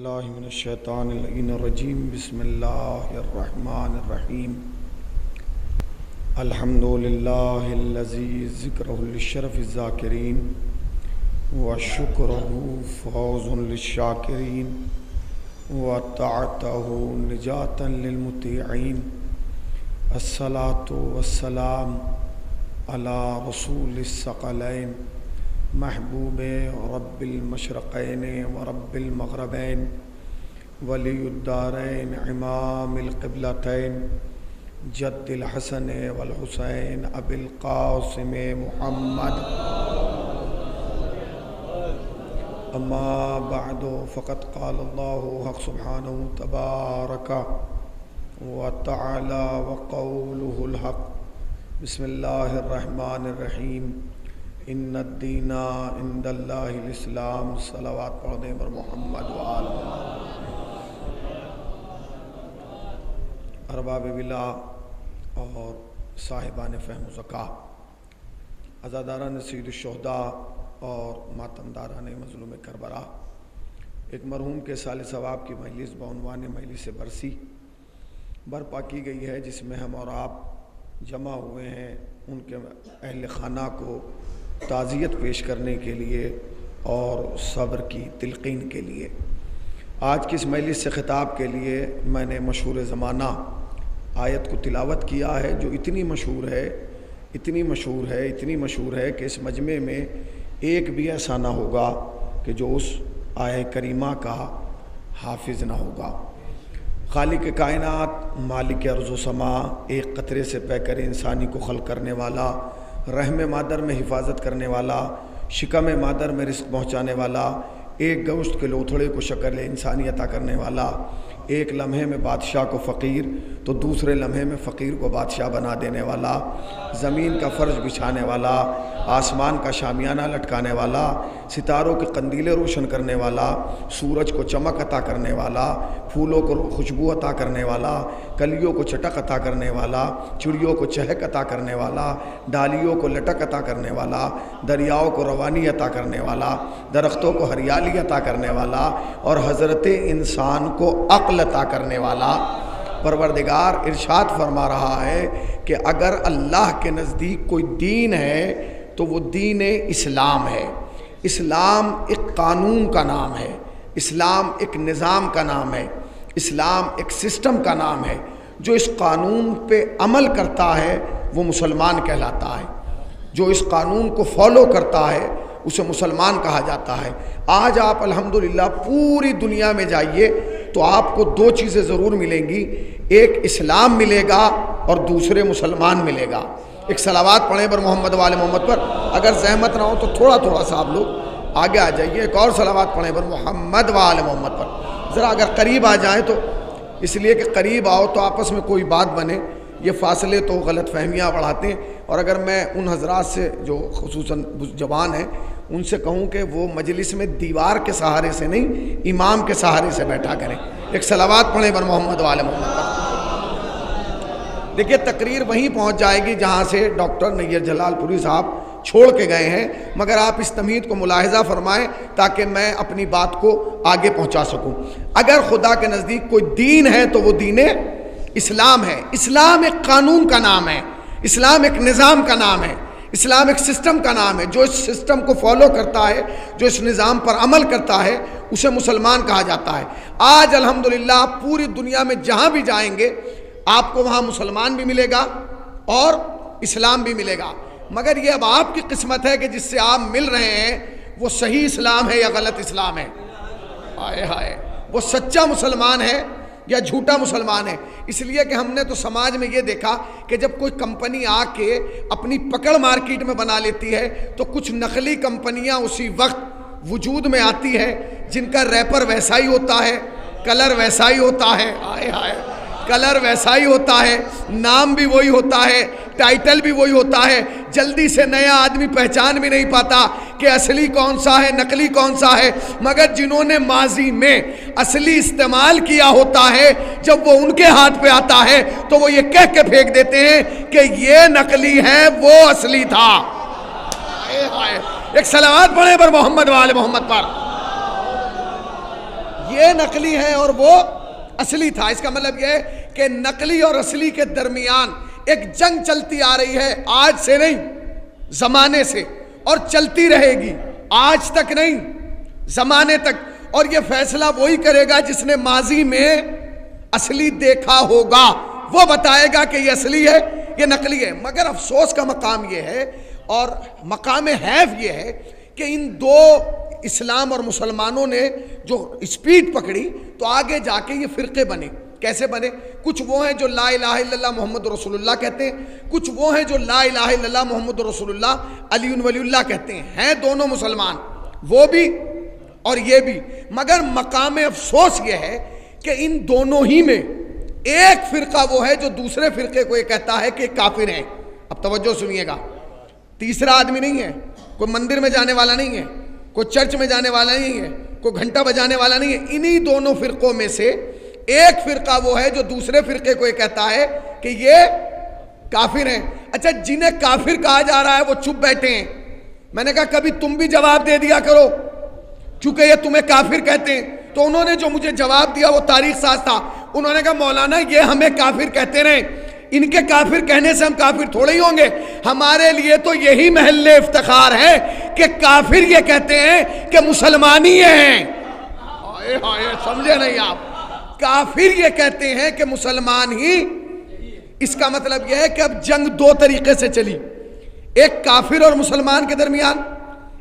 باللہ من الشیطان اللعین الرجیم بسم اللہ الرحمن الرحیم الحمدللہ الذی ذکرہ للشرف الذاکرین وشکرہ فوز للشاکرین وطاعتہ نجاتا للمطیعین الصلاة والسلام علی رسول الثقلین محبوب رب المشرقین و رب المغربین ولی الدارین امام القبلتین جد الحسن والحسین ابی القاسم محمد اما بعد فقد قال اللہ حق سبحانہ تبارک و تعالی وقولہ الحق بسم اللہ الرحمن الرحیم ان الدین عند اللہ الاسلام صلوات پڑھ دیں بر محمد وآل ارباب ولا اور صاحبان فہم و ذکا، عزاداران سید الشہداء اور ماتمداران مظلوم کربلا، ایک مرحوم کے سال ثواب کی مجلس بعنوان مجلس برسی برپا کی گئی ہے، جس میں ہم اور آپ جمع ہوئے ہیں ان کے اہل خانہ کو تعزیت پیش کرنے کے لیے اور صبر کی تلقین کے لیے۔ آج کی اس مجلس سے خطاب کے لیے میں نے مشہور زمانہ آیت کو تلاوت کیا ہے، جو اتنی مشہور ہے کہ اس مجمع میں ایک بھی ایسا نہ ہوگا کہ جو اس آیت کریمہ کا حافظ نہ ہوگا۔ خالق کائنات، مالک ارض و سما، ایک قطرے سے پے کر انسانی کو خلق کرنے والا، رحم مادر میں حفاظت کرنے والا، شکم مادر میں رزق پہنچانے والا، ایک گوشت کے لوتھڑے کو شکل انسانی عطا کرنے والا، ایک لمحے میں بادشاہ کو فقیر تو دوسرے لمحے میں فقیر کو بادشاہ بنا دینے والا، زمین کا فرش بچھانے والا، آسمان کا شامیانہ لٹکانے والا، ستاروں کے قندیلیں روشن کرنے والا، سورج کو چمک عطا کرنے والا، پھولوں کو خوشبو عطا کرنے والا، کلیوں کو چٹک عطا کرنے والا، چڑیوں کو چہک عطا کرنے والا، ڈالیوں کو لٹک عطا کرنے والا، دریاؤں کو روانی عطا کرنے والا، درختوں کو ہریالی عطا کرنے والا، اور حضرت انسان کو عقل عطا کرنے والا۔ پروردگار ارشاد فرما رہا ہے کہ اگر اللہ کے نزدیک کوئی دین ہے تو وہ دین اسلام ہے۔ اسلام ایک قانون کا نام ہے، اسلام ایک نظام کا نام ہے، اسلام ایک سسٹم کا نام ہے۔ جو اس قانون پہ عمل کرتا ہے وہ مسلمان کہلاتا ہے، جو اس قانون کو فالو کرتا ہے اسے مسلمان کہا جاتا ہے۔ آج آپ الحمدللہ پوری دنیا میں جائیے تو آپ کو دو چیزیں ضرور ملیں گی، ایک اسلام ملے گا اور دوسرے مسلمان ملے گا۔ ایک صلوات پڑھیں بر محمد وآل محمد پر، اگر زحمت نہ ہو تو تھوڑا سا آپ لوگ آگے آ جائیے، ایک اور صلوات پڑھیں بر محمد وآل محمد پر۔ ذرا اگر قریب آ جائیں تو، اس لیے کہ قریب آؤ تو آپس میں کوئی بات بنے، یہ فاصلے تو غلط فہمیاں بڑھاتے ہیں۔ اور اگر میں ان حضرات سے جو خصوصاً جوان ہیں ان سے کہوں کہ وہ مجلس میں دیوار کے سہارے سے نہیں، امام کے سہارے سے بیٹھا کریں، ایک صلوات پڑھیں بر محمد وآل محمد پر۔ دیکھیے تقریر وہیں پہنچ جائے گی جہاں سے ڈاکٹر نیر جلال پوری صاحب چھوڑ کے گئے ہیں، مگر آپ اس تمہید کو ملاحظہ فرمائیں تاکہ میں اپنی بات کو آگے پہنچا سکوں۔ اگر خدا کے نزدیک کوئی دین ہے تو وہ دین اسلام ہے۔ اسلام ایک قانون کا نام ہے، اسلام ایک نظام کا نام ہے، اسلام ایک سسٹم کا نام ہے۔ جو اس سسٹم کو فالو کرتا ہے، جو اس نظام پر عمل کرتا ہے، اسے مسلمان کہا جاتا ہے۔ آج الحمدللہ آپ پوری دنیا میں جہاں بھی جائیں گے آپ کو وہاں مسلمان بھی ملے گا اور اسلام بھی ملے گا، مگر یہ اب آپ کی قسمت ہے کہ جس سے آپ مل رہے ہیں وہ صحیح اسلام ہے یا غلط اسلام ہے۔ ہائے ہائے، وہ سچا مسلمان ہے یا جھوٹا مسلمان ہے۔ اس لیے کہ ہم نے تو سماج میں یہ دیکھا کہ جب کوئی کمپنی آ کے اپنی پکڑ مارکیٹ میں بنا لیتی ہے تو کچھ نقلی کمپنیاں اسی وقت وجود میں آتی ہے جن کا ریپر ویسا ہی ہوتا ہے، کلر ویسا ہی ہوتا ہے، ہائے ہائے، کلر ویسا ہی ہوتا ہے، نام بھی وہی ہوتا ہے، ٹائٹل بھی وہی ہوتا ہے۔ جلدی سے نیا آدمی پہچان بھی نہیں پاتا کہ اصلی کون سا ہے نقلی کون سا ہے، مگر جنہوں نے ماضی میں اصلی استعمال کیا ہوتا ہے جب وہ ان کے ہاتھ پہ آتا ہے تو وہ یہ کہہ کے پھینک دیتے ہیں کہ یہ نقلی ہے وہ اصلی تھا۔ ایک صلوات پڑھیں پر محمد وآل محمد پر۔ یہ نقلی ہے اور وہ اصلی تھا. اس کا مطلب یہ ہے کہ نقلی اور اصلی کے درمیان ایک جنگ چلتی آ رہی ہے، آج سے نہیں، زمانے سے، اور چلتی رہے گی، آج تک نہیں، زمانے تک. اور یہ فیصلہ وہی کرے گا جس نے ماضی میں اصلی دیکھا ہوگا، وہ بتائے گا کہ یہ اصلی ہے یہ نقلی ہے. مگر افسوس کا مقام یہ ہے اور مقام حیف یہ ہے کہ ان دو اسلام اور مسلمانوں نے جو اسپیڈ پکڑی تو آگے جا کے یہ فرقے بنے. کیسے بنے؟ کچھ وہ ہیں جو لا الہ الا اللہ محمد رسول اللہ کہتے ہیں، کچھ وہ ہیں جو لا الہ الا اللہ محمد رسول اللہ علی ولی اللہ کہتے ہیں دونوں مسلمان، وہ بھی اور یہ بھی. مگر مقام افسوس یہ ہے کہ ان دونوں ہی میں ایک فرقہ وہ ہے جو دوسرے فرقے کو یہ کہتا ہے کہ کافر ہیں. اب توجہ سنیے گا، تیسرا آدمی نہیں ہے، کوئی مندر میں جانے والا نہیں ہے، کوئی چرچ میں جانے والا نہیں ہے، کوئی گھنٹہ بجانے والا نہیں ہے. انہی دونوں فرقوں میں سے ایک فرقہ وہ ہے جو دوسرے فرقے کو یہ کہتا ہے کہ یہ کافر ہیں. اچھا، جنہیں کافر کہا جا رہا ہے وہ چپ بیٹھے ہیں. میں نے کہا کبھی تم بھی جواب دے دیا کرو، چونکہ یہ تمہیں کافر کہتے ہیں. تو انہوں نے جو مجھے جواب دیا وہ تاریخ ساز تھا. انہوں نے کہا مولانا یہ ہمیں کافر کہتے رہے، ان کے کافر کہنے سے ہم کافر تھوڑے ہی ہوں گے. ہمارے لیے تو یہی محل افتخار ہے کہ کافر یہ کہتے ہیں کہ مسلمان ہی ہیں. سمجھے نہیں آپ؟ کافر یہ کہتے ہیں کہ مسلمان ہی. اس کا مطلب یہ ہے کہ اب جنگ دو طریقے سے چلی، ایک کافر اور مسلمان کے درمیان،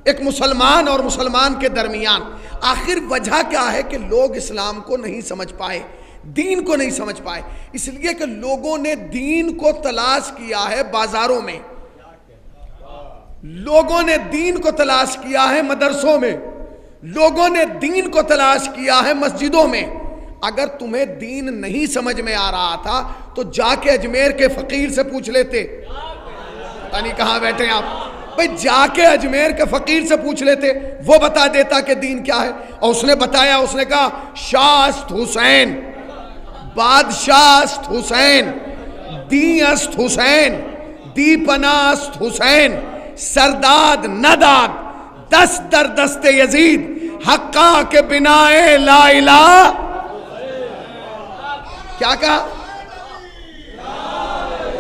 ایک مسلمان اور مسلمان کے درمیان. آخر وجہ کیا ہے کہ لوگ اسلام کو نہیں سمجھ پائے، دین کو نہیں سمجھ پائے. اس لیے کہ لوگوں نے دین کو تلاش کیا ہے بازاروں میں، لوگوں نے دین کو تلاش کیا ہے مدرسوں میں، لوگوں نے دین کو تلاش کیا ہے مسجدوں میں. اگر تمہیں دین نہیں سمجھ میں آ رہا تھا تو جا کے اجمیر کے فقیر سے پوچھ لیتے. پتہ نہیں کہاں بیٹھے ہیں آپ بھئی، جا کے اجمیر کے فقیر سے پوچھ لیتے، وہ بتا دیتا کہ دین کیا ہے. اور اس نے بتایا، اس نے کہا شاہ است حسین، بادشاہ است حسین، دی است حسین، دی پناہ است حسین، سرداد نداد دست در دست یزید، حقا کے بنائے لا الہ. کیا کہا؟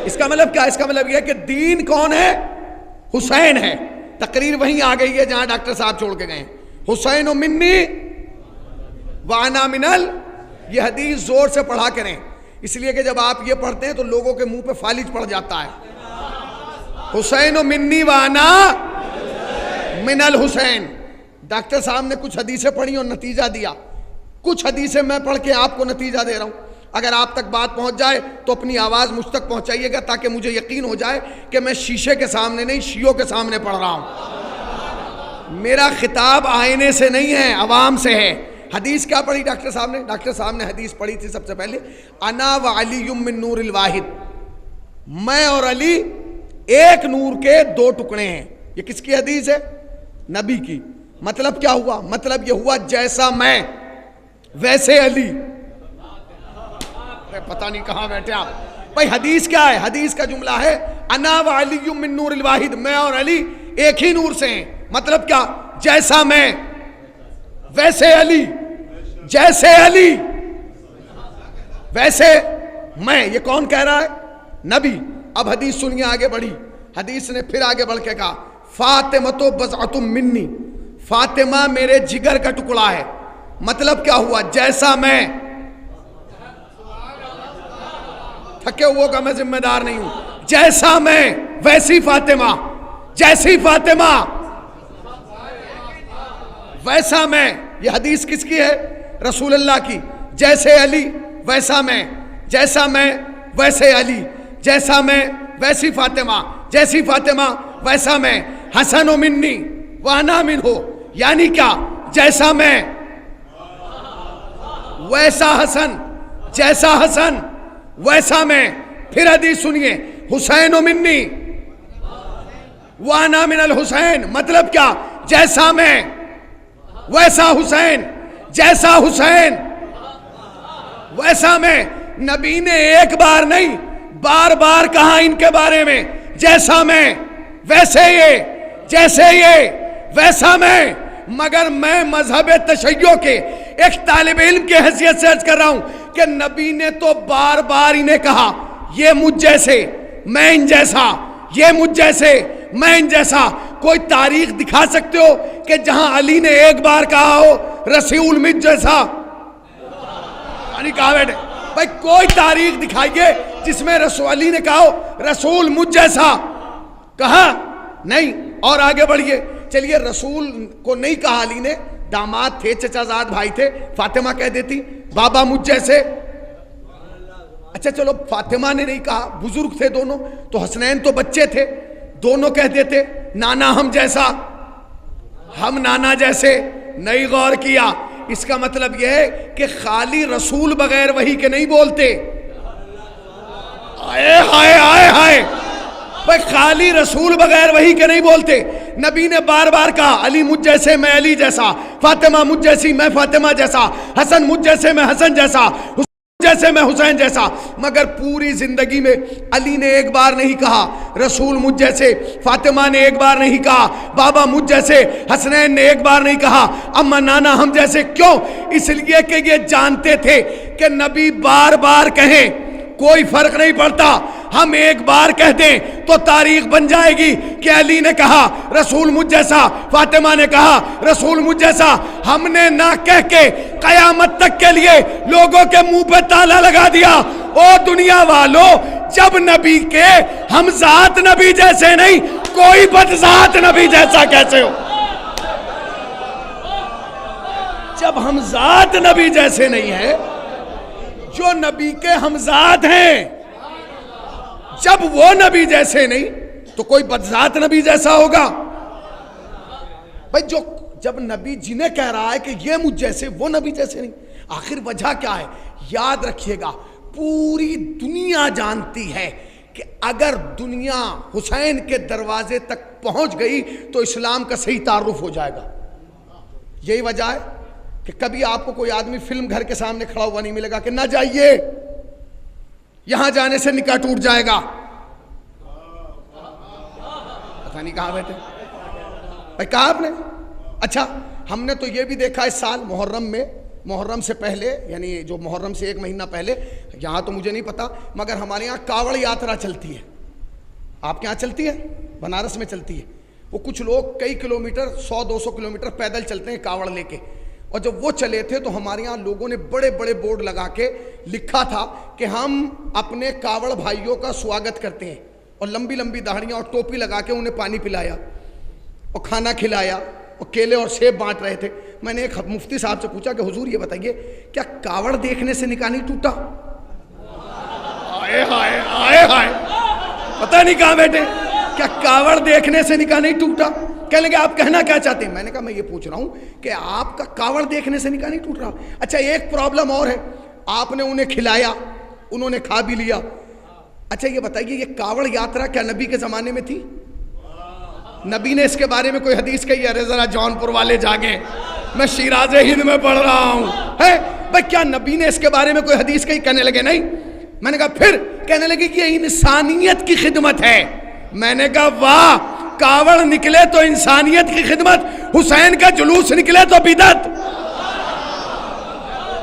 اس کا مطلب کیا؟ اس کا مطلب یہ ہے کہ دین کون ہے؟ حسین ہے. تقریر وہیں آ گئی ہے جہاں ڈاکٹر صاحب چھوڑ کے گئے. حسین و منی وانا منل. یہ حدیث زور سے پڑھا کریں، اس لیے کہ جب آپ یہ پڑھتے ہیں تو لوگوں کے منہ پہ فالج پڑ جاتا ہے. حسین و منی وانا من الحسین. ڈاکٹر صاحب نے کچھ حدیثیں پڑھی اور نتیجہ دیا، کچھ حدیثیں میں پڑھ کے آپ کو نتیجہ دے رہا ہوں. اگر آپ تک بات پہنچ جائے تو اپنی آواز مجھ تک پہنچائیے گا تاکہ مجھے یقین ہو جائے کہ میں شیشے کے سامنے نہیں، شیعوں کے سامنے پڑھ رہا ہوں. میرا خطاب آئینے سے نہیں ہے، عوام سے ہے. حدیث کیا پڑھی ڈاکٹر صاحب نے؟ ڈاکٹر صاحب نے حدیث پڑھی تھی سب سے پہلے، انا و علی من نور الواحد. میں اور علی ایک نور کے دو ٹکڑے ہیں. یہ کس کی حدیث ہے؟ نبی کی. مطلب کیا ہوا؟ مطلب یہ ہوا جیسا میں ویسے علی. پتہ نہیں کہاں بیٹھے آپ بھائی. حدیث کیا ہے؟ حدیث کا جملہ ہے انا و علی من نور الواحد. میں اور علی ایک ہی نور سے ہیں. مطلب کیا؟ جیسا میں ویسے علی، جیسے علی ویسے میں. یہ کون کہہ رہا ہے؟ نبی. اب حدیث سنیے، آگے بڑھی. حدیث نے پھر آگے بڑھ کے کہا فاطمہ بضعۃ منی. فاطمہ میرے جگر کا ٹکڑا ہے. مطلب کیا ہوا؟ جیسا میں. تھکے ہوئے کا میں ذمہ دار نہیں ہوں. جیسا میں ویسی فاطمہ، جیسی فاطمہ ویسا میں. یہ حدیث کس کی ہے؟ رسول اللہ کی. جیسے علی ویسا میں، جیسا میں ویسے علی، جیسا میں ویسی فاطمہ، جیسی فاطمہ ویسا میں. حسن و منی وانا من ہو. یعنی کیا؟ جیسا میں ویسا حسن، جیسا حسن ویسا میں. پھر حدیث سنیے، حسین و منی وانا من الحسین. مطلب کیا؟ جیسا میں ویسا حسین، جیسا حسین ویسا میں. نبی نے ایک بار نہیں بار بار کہا ان کے بارے میں، جیسا میں ویسے یہ، جیسے یہ ویسا میں. مگر میں مذہب تشیع کے ایک طالب علم کی حیثیت سے عرض کر رہا ہوں کہ نبی نے تو بار بار انہیں کہا یہ مجھ جیسے میں ان جیسا، یہ مجھ جیسے میں ان جیسا. کوئی تاریخ دکھا سکتے ہو کہ جہاں علی نے ایک بار کہا ہو رسول مجھ جیسا؟ کہا بیٹھے بھائی کوئی تاریخ دکھائیے جس میں رسول علی نے کہا ہو رسول مجھ جیسا. کہا نہیں. اور آگے بڑھئے چلیے رسول کو نہیں کہا علی نے، داماد تھے، چچا زاد بھائی تھے، فاطمہ کہہ دیتی بابا مجھ جیسے. اچھا چلو فاطمہ نے نہیں کہا، بزرگ تھے دونوں، تو حسنین تو بچے تھے، دونوں کہہ دیتے نانا ہم جیسا، ہم نانا جیسے. نہیں غور کیا. اس کا مطلب یہ ہے کہ خالی رسول بغیر وحی کے نہیں بولتے. آئے ہائے آئے ہائے بھائی خالی رسول بغیر وحی کے نہیں بولتے. نبی نے بار بار کہا علی مجھ جیسے میں علی جیسا، فاطمہ مجھ جیسی میں فاطمہ جیسا، حسن مجھ جیسے میں حسن جیسا، جیسے میں حسین جیسا. مگر پوری زندگی میں علی نے ایک بار نہیں کہا رسول مجھ جیسے، فاطمہ نے ایک بار نہیں کہا بابا مجھ جیسے، حسنین نے ایک بار نہیں کہا اما نانا ہم جیسے. کیوں؟ اس لیے کہ یہ جانتے تھے کہ نبی بار بار کہیں کوئی فرق نہیں پڑتا. ہم ایک بار کہہ دیں تو تاریخ بن جائے گی کہ علی نے کہا رسول مجھ جیسا، فاطمہ نے کہا رسول مجھ جیسا. ہم نے نہ کہہ کے قیامت تک کے لیے لوگوں کے منہ پہ تالا لگا دیا. او دنیا والو، جب نبی کے ہم ذات نبی جیسے نہیں، کوئی بد ذات نبی جیسا کیسے ہو؟ جب ہم ذات نبی جیسے نہیں ہے، جو نبی کے ہم ذات ہیں، جب وہ نبی جیسے نہیں تو کوئی بدذات نبی جیسا ہوگا؟ بھائی جو جب نبی جنہیں کہہ رہا ہے کہ یہ مجھ جیسے، وہ نبی جیسے نہیں، آخر وجہ کیا ہے؟ یاد رکھیے گا پوری دنیا جانتی ہے کہ اگر دنیا حسین کے دروازے تک پہنچ گئی تو اسلام کا صحیح تعارف ہو جائے گا. یہی وجہ ہے کہ کبھی آپ کو کوئی آدمی فلم گھر کے سامنے کھڑا ہوا نہیں ملے گا کہ نہ جائیے، یہاں جانے سے نکاح ٹوٹ جائے گا. پتہ نہیں کہاں بیٹھے بھائی، کہا آپ نے. اچھا ہم نے تو یہ بھی دیکھا اس سال محرم سے پہلے، یعنی جو محرم سے ایک مہینہ پہلے، یہاں تو مجھے نہیں پتا مگر ہمارے یہاں کاوڑ یاترا چلتی ہے. آپ کے یہاں چلتی ہے؟ بنارس میں چلتی ہے. وہ کچھ لوگ کئی کلومیٹر 100-200 کلومیٹر پیدل چلتے ہیں کاوڑ لے کے. اور جب وہ چلے تھے تو ہمارے یہاں لوگوں نے بڑے بڑے بورڈ لگا کے لکھا تھا کہ ہم اپنے کاوڑ بھائیوں کا سواگت کرتے ہیں، اور لمبی لمبی داڑھیاں اور ٹوپی لگا کے انہیں پانی پلایا اور کھانا کھلایا اور کیلے اور سیب بانٹ رہے تھے. میں نے ایک مفتی صاحب سے پوچھا کہ حضور یہ بتائیے کیا کاوڑ دیکھنے سے نکاح نہیں ٹوٹا؟ آئے ہائے آئے ہائے، پتہ نہیں کہاں بیٹھے، کیا کاوڑ دیکھنے سے نکاح نہیں ٹوٹا؟ کہنے لگے آپ کہنا کیا چاہتے ہیں؟ میں نے کہا میں یہ پوچھ رہا ہوں کہ آپ کا کاوڑ دیکھنے سے نکاح نہیں ٹوٹ رہا. اچھا ایک پرابلم اور ہے، آپ نے انہیں کھلایا، انہوں نے کھا بھی لیا. اچھا یہ بتائیے یہ کاوڑ یاترا کیا نبی کے زمانے میں تھی؟ نبی نے اس کے بارے میں کوئی حدیث کہی؟ ارے ذرا جونپور والے جاگیں، میں شیراز ہند میں پڑھ رہا ہوں. ہے بھائی کیا نبی نے اس کے بارے میں کوئی حدیث کہی؟ کہنے لگے نہیں. میں نے کہا پھر؟ کہنے لگے کہ یہ انسانیت کی خدمت ہے. میں نے کہا واہ، کاوڑ نکلے تو انسانیت کی خدمت، حسین کا جلوس نکلے تو بدعت.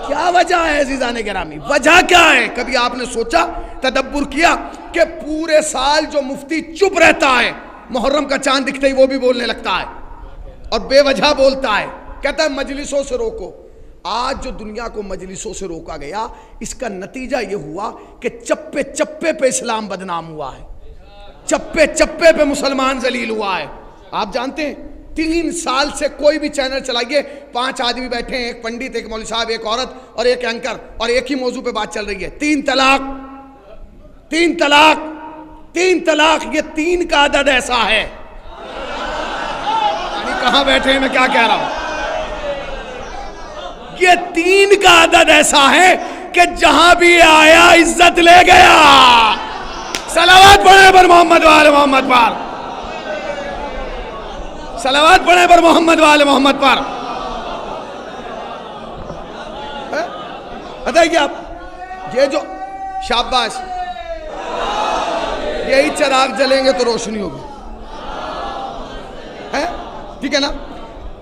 کیا وجہ ہے عزیزان گرامی؟ وجہ کیا ہے؟ کبھی آپ نے سوچا، تدبر کیا کہ پورے سال جو مفتی چپ رہتا ہے، محرم کا چاند دکھتے ہی وہ بھی بولنے لگتا ہے اور بے وجہ بولتا ہے، کہتا ہے مجلسوں سے روکو. آج جو دنیا کو مجلسوں سے روکا گیا، اس کا نتیجہ یہ ہوا کہ چپے چپے پہ اسلام بدنام ہوا ہے، چپے چپے پہ مسلمان ذلیل ہوا ہے. آپ جانتے ہیں 3 سال سے کوئی بھی چینل چلائیے، 5 آدمی بیٹھے ہیں، ایک پنڈت، ایک مولوی صاحب، ایک عورت اور ایک اینکر، اور ایک ہی موضوع پہ بات چل رہی ہے، 3 طلاق 3 طلاق 3 طلاق. یہ 3 کا عدد ایسا ہے، یعنی کہاں بیٹھے ہیں، میں کیا کہہ رہا ہوں، یہ 3 کا عدد ایسا ہے کہ جہاں بھی آیا عزت لے گیا. صلوات پڑھیں پر محمد وآل محمد پر، صلوات پڑھیں پر محمد وآل محمد پر. بتائیے آپ یہ جو شاباش، یہی چراغ جلیں گے تو روشنی ہوگی، ہے ٹھیک ہے نا؟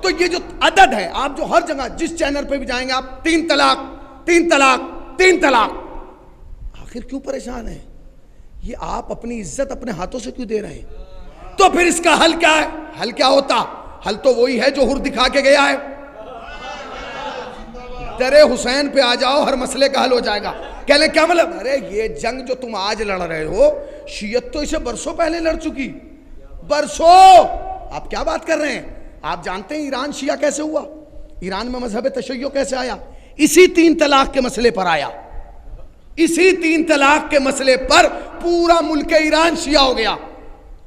تو یہ جو عدد ہے، آپ جو ہر جگہ جس چینل پہ بھی جائیں گے آپ 3 طلاق 3 طلاق 3 طلاق، آخر کیوں پریشان ہیں؟ یہ آپ اپنی عزت اپنے ہاتھوں سے کیوں دے رہے ہیں؟ تو پھر اس کا حل کیا ہے؟ حل کیا ہوتا؟ حل تو وہی ہے جو ہر دکھا کے گیا ہے، در حسین پہ آ جاؤ، ہر مسئلے کا حل ہو جائے گا۔ کہہ لیں کیا مطلب؟ ارے یہ جنگ جو تم آج لڑ رہے ہو، شیعت تو اسے برسوں پہلے لڑ چکی، برسوں۔ آپ کیا بات کر رہے ہیں؟ آپ جانتے ہیں ایران شیعہ کیسے ہوا؟ ایران میں مذہب تشیع کیسے آیا؟ اسی 3 طلاق کے مسئلے پر آیا، اسی 3 طلاق کے مسئلے پر پورا ملک ایران شیعہ ہو گیا۔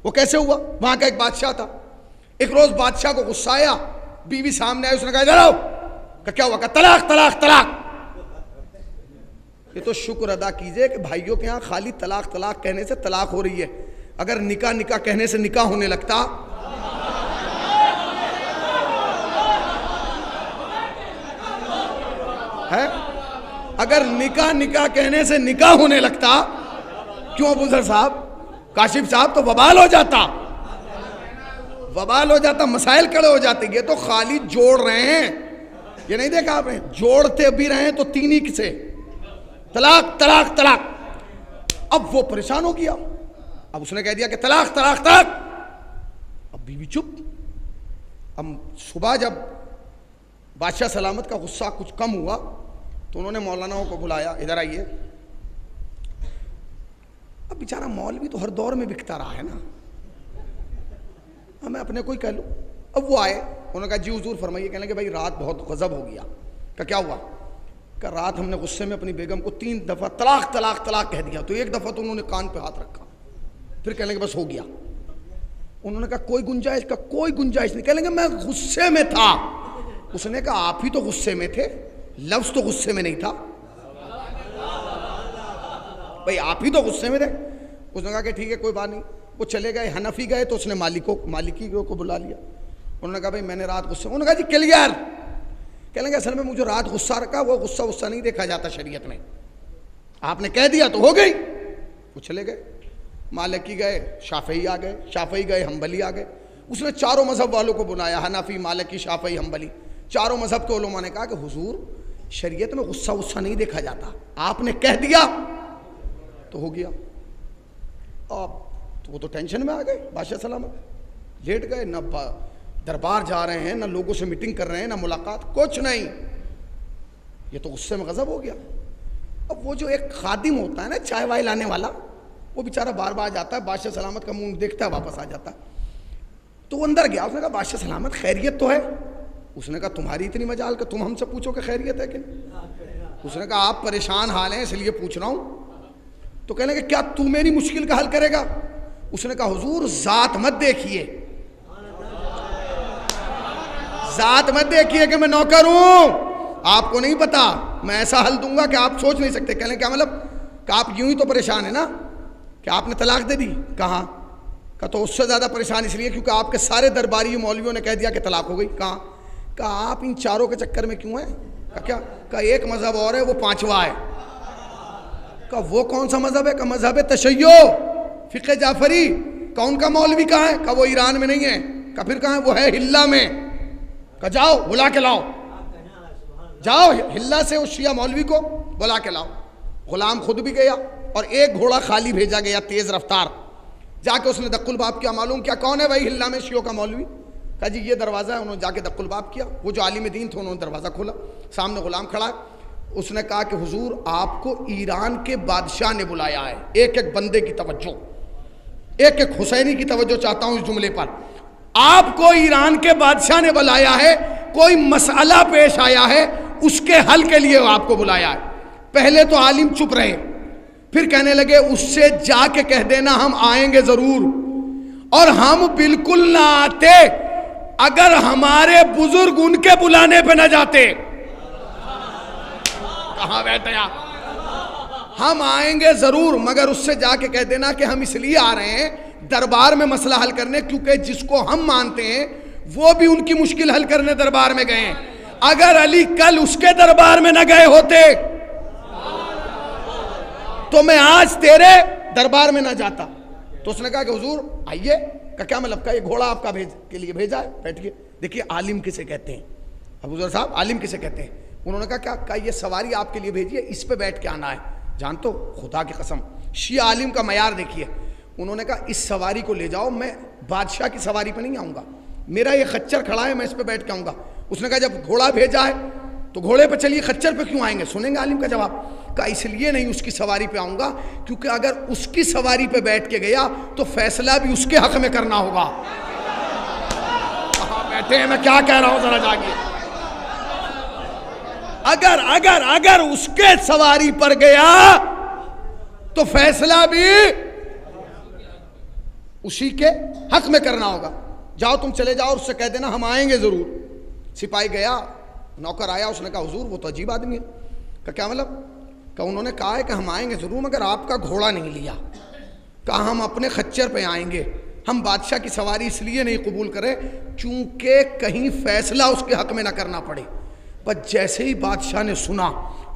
وہ کیسے ہوا؟ وہاں کا ایک بادشاہ تھا، ایک روز بادشاہ کو غصہ آیا، بیوی سامنے آئی، اس نے کہا ادھر آؤ، کہ کیا ہوا؟ کہ طلاق طلاق طلاق۔ یہ تو شکر ادا کیجئے کہ بھائیوں کے ہاں خالی طلاق طلاق کہنے سے طلاق ہو رہی ہے، اگر نکاح نکاح کہنے سے نکاح ہونے لگتا ہے، اگر نکاح نکاح کہنے سے نکاح ہونے لگتا، کیوں بزرگ صاحب کاشف صاحب، تو وبال ہو جاتا، وبال ہو جاتا، مسائل کڑے ہو جاتے۔ یہ تو خالی جوڑ رہے ہیں، یہ نہیں دیکھا آپ نے؟ جوڑتے بھی رہے تو 3 ہی سے طلاق طلاق طلاق۔ اب وہ پریشان ہو گیا، اب اس نے کہہ دیا کہ طلاق طلاق طلاق، اب بیوی چپ۔ اب صبح جب بادشاہ سلامت کا غصہ کچھ کم ہوا تو انہوں نے مولاناؤں کو بلایا، ادھر آئیے۔ اب بیچارہ مولوی تو ہر دور میں بکتا رہا ہے نا، میں اپنے کو ہی کہہ لوں۔ اب وہ آئے، انہوں نے کہا جی حضور فرمائیے۔ کہنے لگے بھائی رات بہت غضب ہو گیا۔ کہ کیا ہوا؟ کہ رات ہم نے غصے میں اپنی بیگم کو 3 دفعہ طلاق طلاق طلاق کہہ دیا، تو 1 دفعہ تو انہوں نے کان پہ ہاتھ رکھا، پھر کہنے لگے بس ہو گیا۔ انہوں نے کہا کوئی گنجائش؟ کا کوئی گنجائش نہیں۔ کہنے لگے میں غصے میں تھا۔ اس نے کہا آپ ہی تو غصے میں تھے، لفظ تو غصے میں نہیں تھا بھائی، آپ ہی تو غصے میں تھے۔ اس نے کہا کہ ٹھیک ہے کوئی بات نہیں۔ وہ چلے گئے، حنفی گئے تو اس نے مالکی کو بلا لیا۔ انہوں نے کہا بھائی میں نے رات غصے، انہوں نے کہا جی کلیئر۔ کہنے لگے اصل میں مجھے رات غصہ رکھا، وہ غصہ نہیں دیکھا جاتا شریعت میں، آپ نے کہہ دیا تو ہو گئی۔ وہ چلے گئے، مالکی گئے، شافعی آ گئے، شافعی گئے، حنبلی آ گئے۔ اس نے چاروں مذہب والوں کو بنایا، حنفی، مالکی، شافعی، حنبلی، چاروں مذہب کے علماء نے کہا کہ حضور شریعت میں غصہ نہیں دیکھا جاتا، آپ نے کہہ دیا تو ہو گیا۔ اب تو وہ تو ٹینشن میں آ گئے، بادشاہ سلامت لیٹ گئے، نہ دربار جا رہے ہیں، نہ لوگوں سے میٹنگ کر رہے ہیں، نہ ملاقات، کچھ نہیں، یہ تو غصے میں غضب ہو گیا۔ اب وہ جو ایک خادم ہوتا ہے نا چائے وائے لانے والا، وہ بیچارہ بار بار جاتا ہے، بادشاہ سلامت کا منہ دیکھتا ہے واپس آ جاتا ہے۔ تو وہ اندر گیا، اس نے کہا بادشاہ سلامت خیریت تو ہے؟ اس نے کہا تمہاری اتنی مجال کہ تم ہم سے پوچھو کہ خیریت ہے کہ نہیں؟ اس نے کہا آپ پریشان حال ہیں اس لیے پوچھ رہا ہوں۔ تو کہنے کہ کیا تو میری مشکل کا حل کرے گا؟ اس نے کہا حضور ذات مت دیکھیے، ذات مت دیکھیے کہ میں نوکر ہوں، آپ کو نہیں پتا میں ایسا حل دوں گا کہ آپ سوچ نہیں سکتے۔ کہنے کیا مطلب؟ کہ آپ یوں ہی تو پریشان ہیں نا کہ آپ نے طلاق دے دی؟ کہاں؟ کہ تو اس سے زیادہ پریشان اس لیے کیونکہ آپ کے سارے درباری مولویوں نے کہہ دیا کہ طلاق ہو گئی۔ کہاں؟ کہ آپ ان چاروں کے چکر میں کیوں ہیں؟ کہ کیا؟ کہ ایک مذہب اور ہے، وہ 5واں ہے۔ کہ وہ کون سا مذہب ہے؟ کہ مذہب تشیع، فقہ جعفری۔ کہ ان کا مولوی کہاں ہے؟ کہ وہ ایران میں نہیں ہے۔ کہ پھر کہاں ہے؟ وہ ہے ہلہ میں۔ کہ جاؤ بلا کے لاؤ، جاؤ ہلہ سے اس شیعہ مولوی کو بلا کے لاؤ۔ غلام خود بھی گیا اور ایک گھوڑا خالی بھیجا گیا تیز رفتار، جا کے اس نے دق الباب کیا، معلوم کیا کون ہے بھائی ہلہ میں شیعوں کا مولوی؟ کہا جی یہ دروازہ ہے۔ انہوں نے جا کے دق الباب کیا، وہ جو عالم دین تھے انہوں نے دروازہ کھولا، سامنے غلام کھڑا ہے۔ اس نے کہا کہ حضور آپ کو ایران کے بادشاہ نے بلایا ہے۔ ایک ایک بندے کی توجہ، ایک ایک حسینی کی توجہ چاہتا ہوں اس جملے پر۔ آپ کو ایران کے بادشاہ نے بلایا ہے، کوئی مسئلہ پیش آیا ہے، اس کے حل کے لیے آپ کو بلایا ہے۔ پہلے تو عالم چپ رہے، پھر کہنے لگے اس سے جا کے کہہ دینا ہم آئیں گے ضرور، اور ہم بالکل نہ آتے اگر ہمارے بزرگ ان کے بلانے پہ نہ جاتے۔ کہاں بیٹھے آپ؟ ہم آئیں گے ضرور، مگر اس سے جا کے کہہ دینا کہ ہم اس لیے آ رہے ہیں دربار میں مسئلہ حل کرنے، کیونکہ جس کو ہم مانتے ہیں وہ بھی ان کی مشکل حل کرنے دربار میں گئے ہیں۔ اگر علی کل اس کے دربار میں نہ گئے ہوتے تو میں آج تیرے دربار میں نہ جاتا۔ تو اس نے کہا کہ حضور آئیے۔ کہ کیا مطلب؟ کہ یہ گھوڑا آپ کا کے لیے بھیجا ہے، بیٹھیے۔ دیکھیے عالم کسے کہتے ہیں ابو ذر صاحب، عالم کسے کہتے ہیں؟ انہوں نے کہا کیا یہ سواری آپ کے لیے بھیجی ہے، اس پہ بیٹھ کے آنا ہے؟ جانتے ہو خدا کی قسم شیعہ عالم کا معیار دیکھیے، انہوں نے کہا اس سواری کو لے جاؤ، میں بادشاہ کی سواری پہ نہیں آؤں گا، میرا یہ خچر کھڑا ہے میں اس پہ بیٹھ کے آؤں گا۔ اس نے کہا جب گھوڑا بھیجا ہے تو گھوڑے پہ چلیے، خچر پہ کیوں آئیں گے؟ سنیں گے عالم کا جواب، کہا اس لیے نہیں اس کی سواری پہ آؤں گا کیونکہ اگر اس کی سواری پہ بیٹھ کے گیا تو فیصلہ بھی اس کے حق میں کرنا ہوگا۔ کہاں بیٹھے ہیں، میں کیا کہہ رہا ہوں ذرا جاگیے۔ اگر اس کے سواری پر گیا تو فیصلہ بھی اسی کے حق میں کرنا ہوگا۔ جاؤ تم چلے جاؤ اور اس سے کہہ دینا ہم آئیں گے ضرور۔ سپاہی گیا، نوکر آیا، اس نے کہا حضور وہ تو عجیب آدمی ہے۔ کہا کیا مطلب؟ کہ انہوں نے کہا ہے کہ ہم آئیں گے ضرور مگر آپ کا گھوڑا نہیں لیا۔ کہا ہم اپنے خچر پہ آئیں گے، ہم بادشاہ کی سواری اس لیے نہیں قبول کریں چونکہ کہیں فیصلہ اس کے حق میں نہ کرنا پڑے۔ بس جیسے ہی بادشاہ نے سنا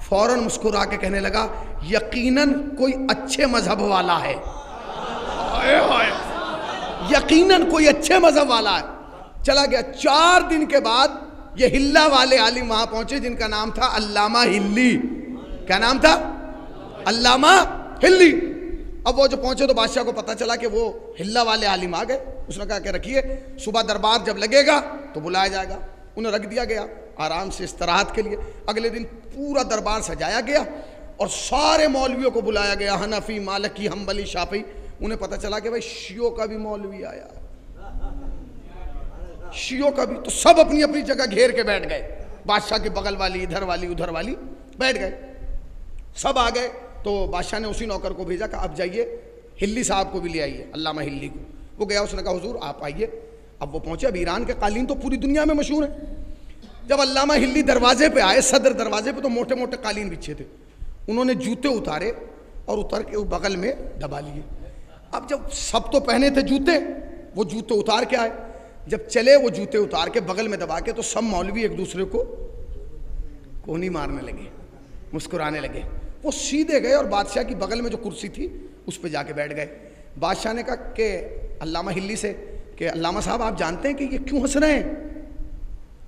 فوراً مسکرا کے کہنے لگا یقیناً کوئی اچھے مذہب والا ہے، یقیناً کوئی اچھے مذہب والا ہے۔ چلا گیا۔ 4 دن کے بعد یہ ہلہ والے عالم وہاں پہنچے جن کا نام تھا علامہ ہلی۔ کیا نام تھا؟ علامہ ہلی۔ اب وہ جو پہنچے تو بادشاہ کو پتہ چلا کہ وہ ہلہ والے عالم آ گئے۔ اس نے کہا کہ رکھیے، صبح دربار جب لگے گا تو بلایا جائے گا۔ انہیں رکھ دیا گیا آرام سے استراحت کے لیے۔ اگلے دن پورا دربار سجایا گیا اور سارے مولویوں کو بلایا گیا، حنفی، مالکی، حنبلی، شافعی۔ انہیں پتہ چلا کہ بھائی شیعوں کا بھی مولوی آیا، شیعوں کا بھی۔ تو سب اپنی اپنی جگہ گھیر کے بیٹھ گئے، بادشاہ کے بغل والی، ادھر والی، ادھر والی بیٹھ گئے۔ سب آ گئے تو بادشاہ نے اسی نوکر کو بھیجا کہ اب جائیے ہلی صاحب کو بھی لے آئیے، علامہ ہلی کو۔ وہ گیا، اس نے کہا حضور آپ آئیے۔ اب وہ پہنچے۔ اب ایران کے قالین تو پوری دنیا میں مشہور ہیں۔ جب علامہ ہلی دروازے پہ آئے، صدر دروازے پہ، تو موٹے موٹے قالین بچھے تھے۔ انہوں نے جوتے اتارے اور اتر کے بغل میں دبا لیے۔ اب جب سب تو پہنے تھے جوتے، وہ جوتے اتار کے آئے، جب چلے وہ جوتے اتار کے بغل میں دبا کے، تو سب مولوی ایک دوسرے کو کونی مارنے لگے، مسکرانے لگے۔ وہ سیدھے گئے اور بادشاہ کی بغل میں جو کرسی تھی اس پہ جا کے بیٹھ گئے۔ بادشاہ نے کہا کہ علامہ ہلی سے کہ علامہ صاحب آپ جانتے ہیں کہ یہ کیوں ہنس رہے ہیں؟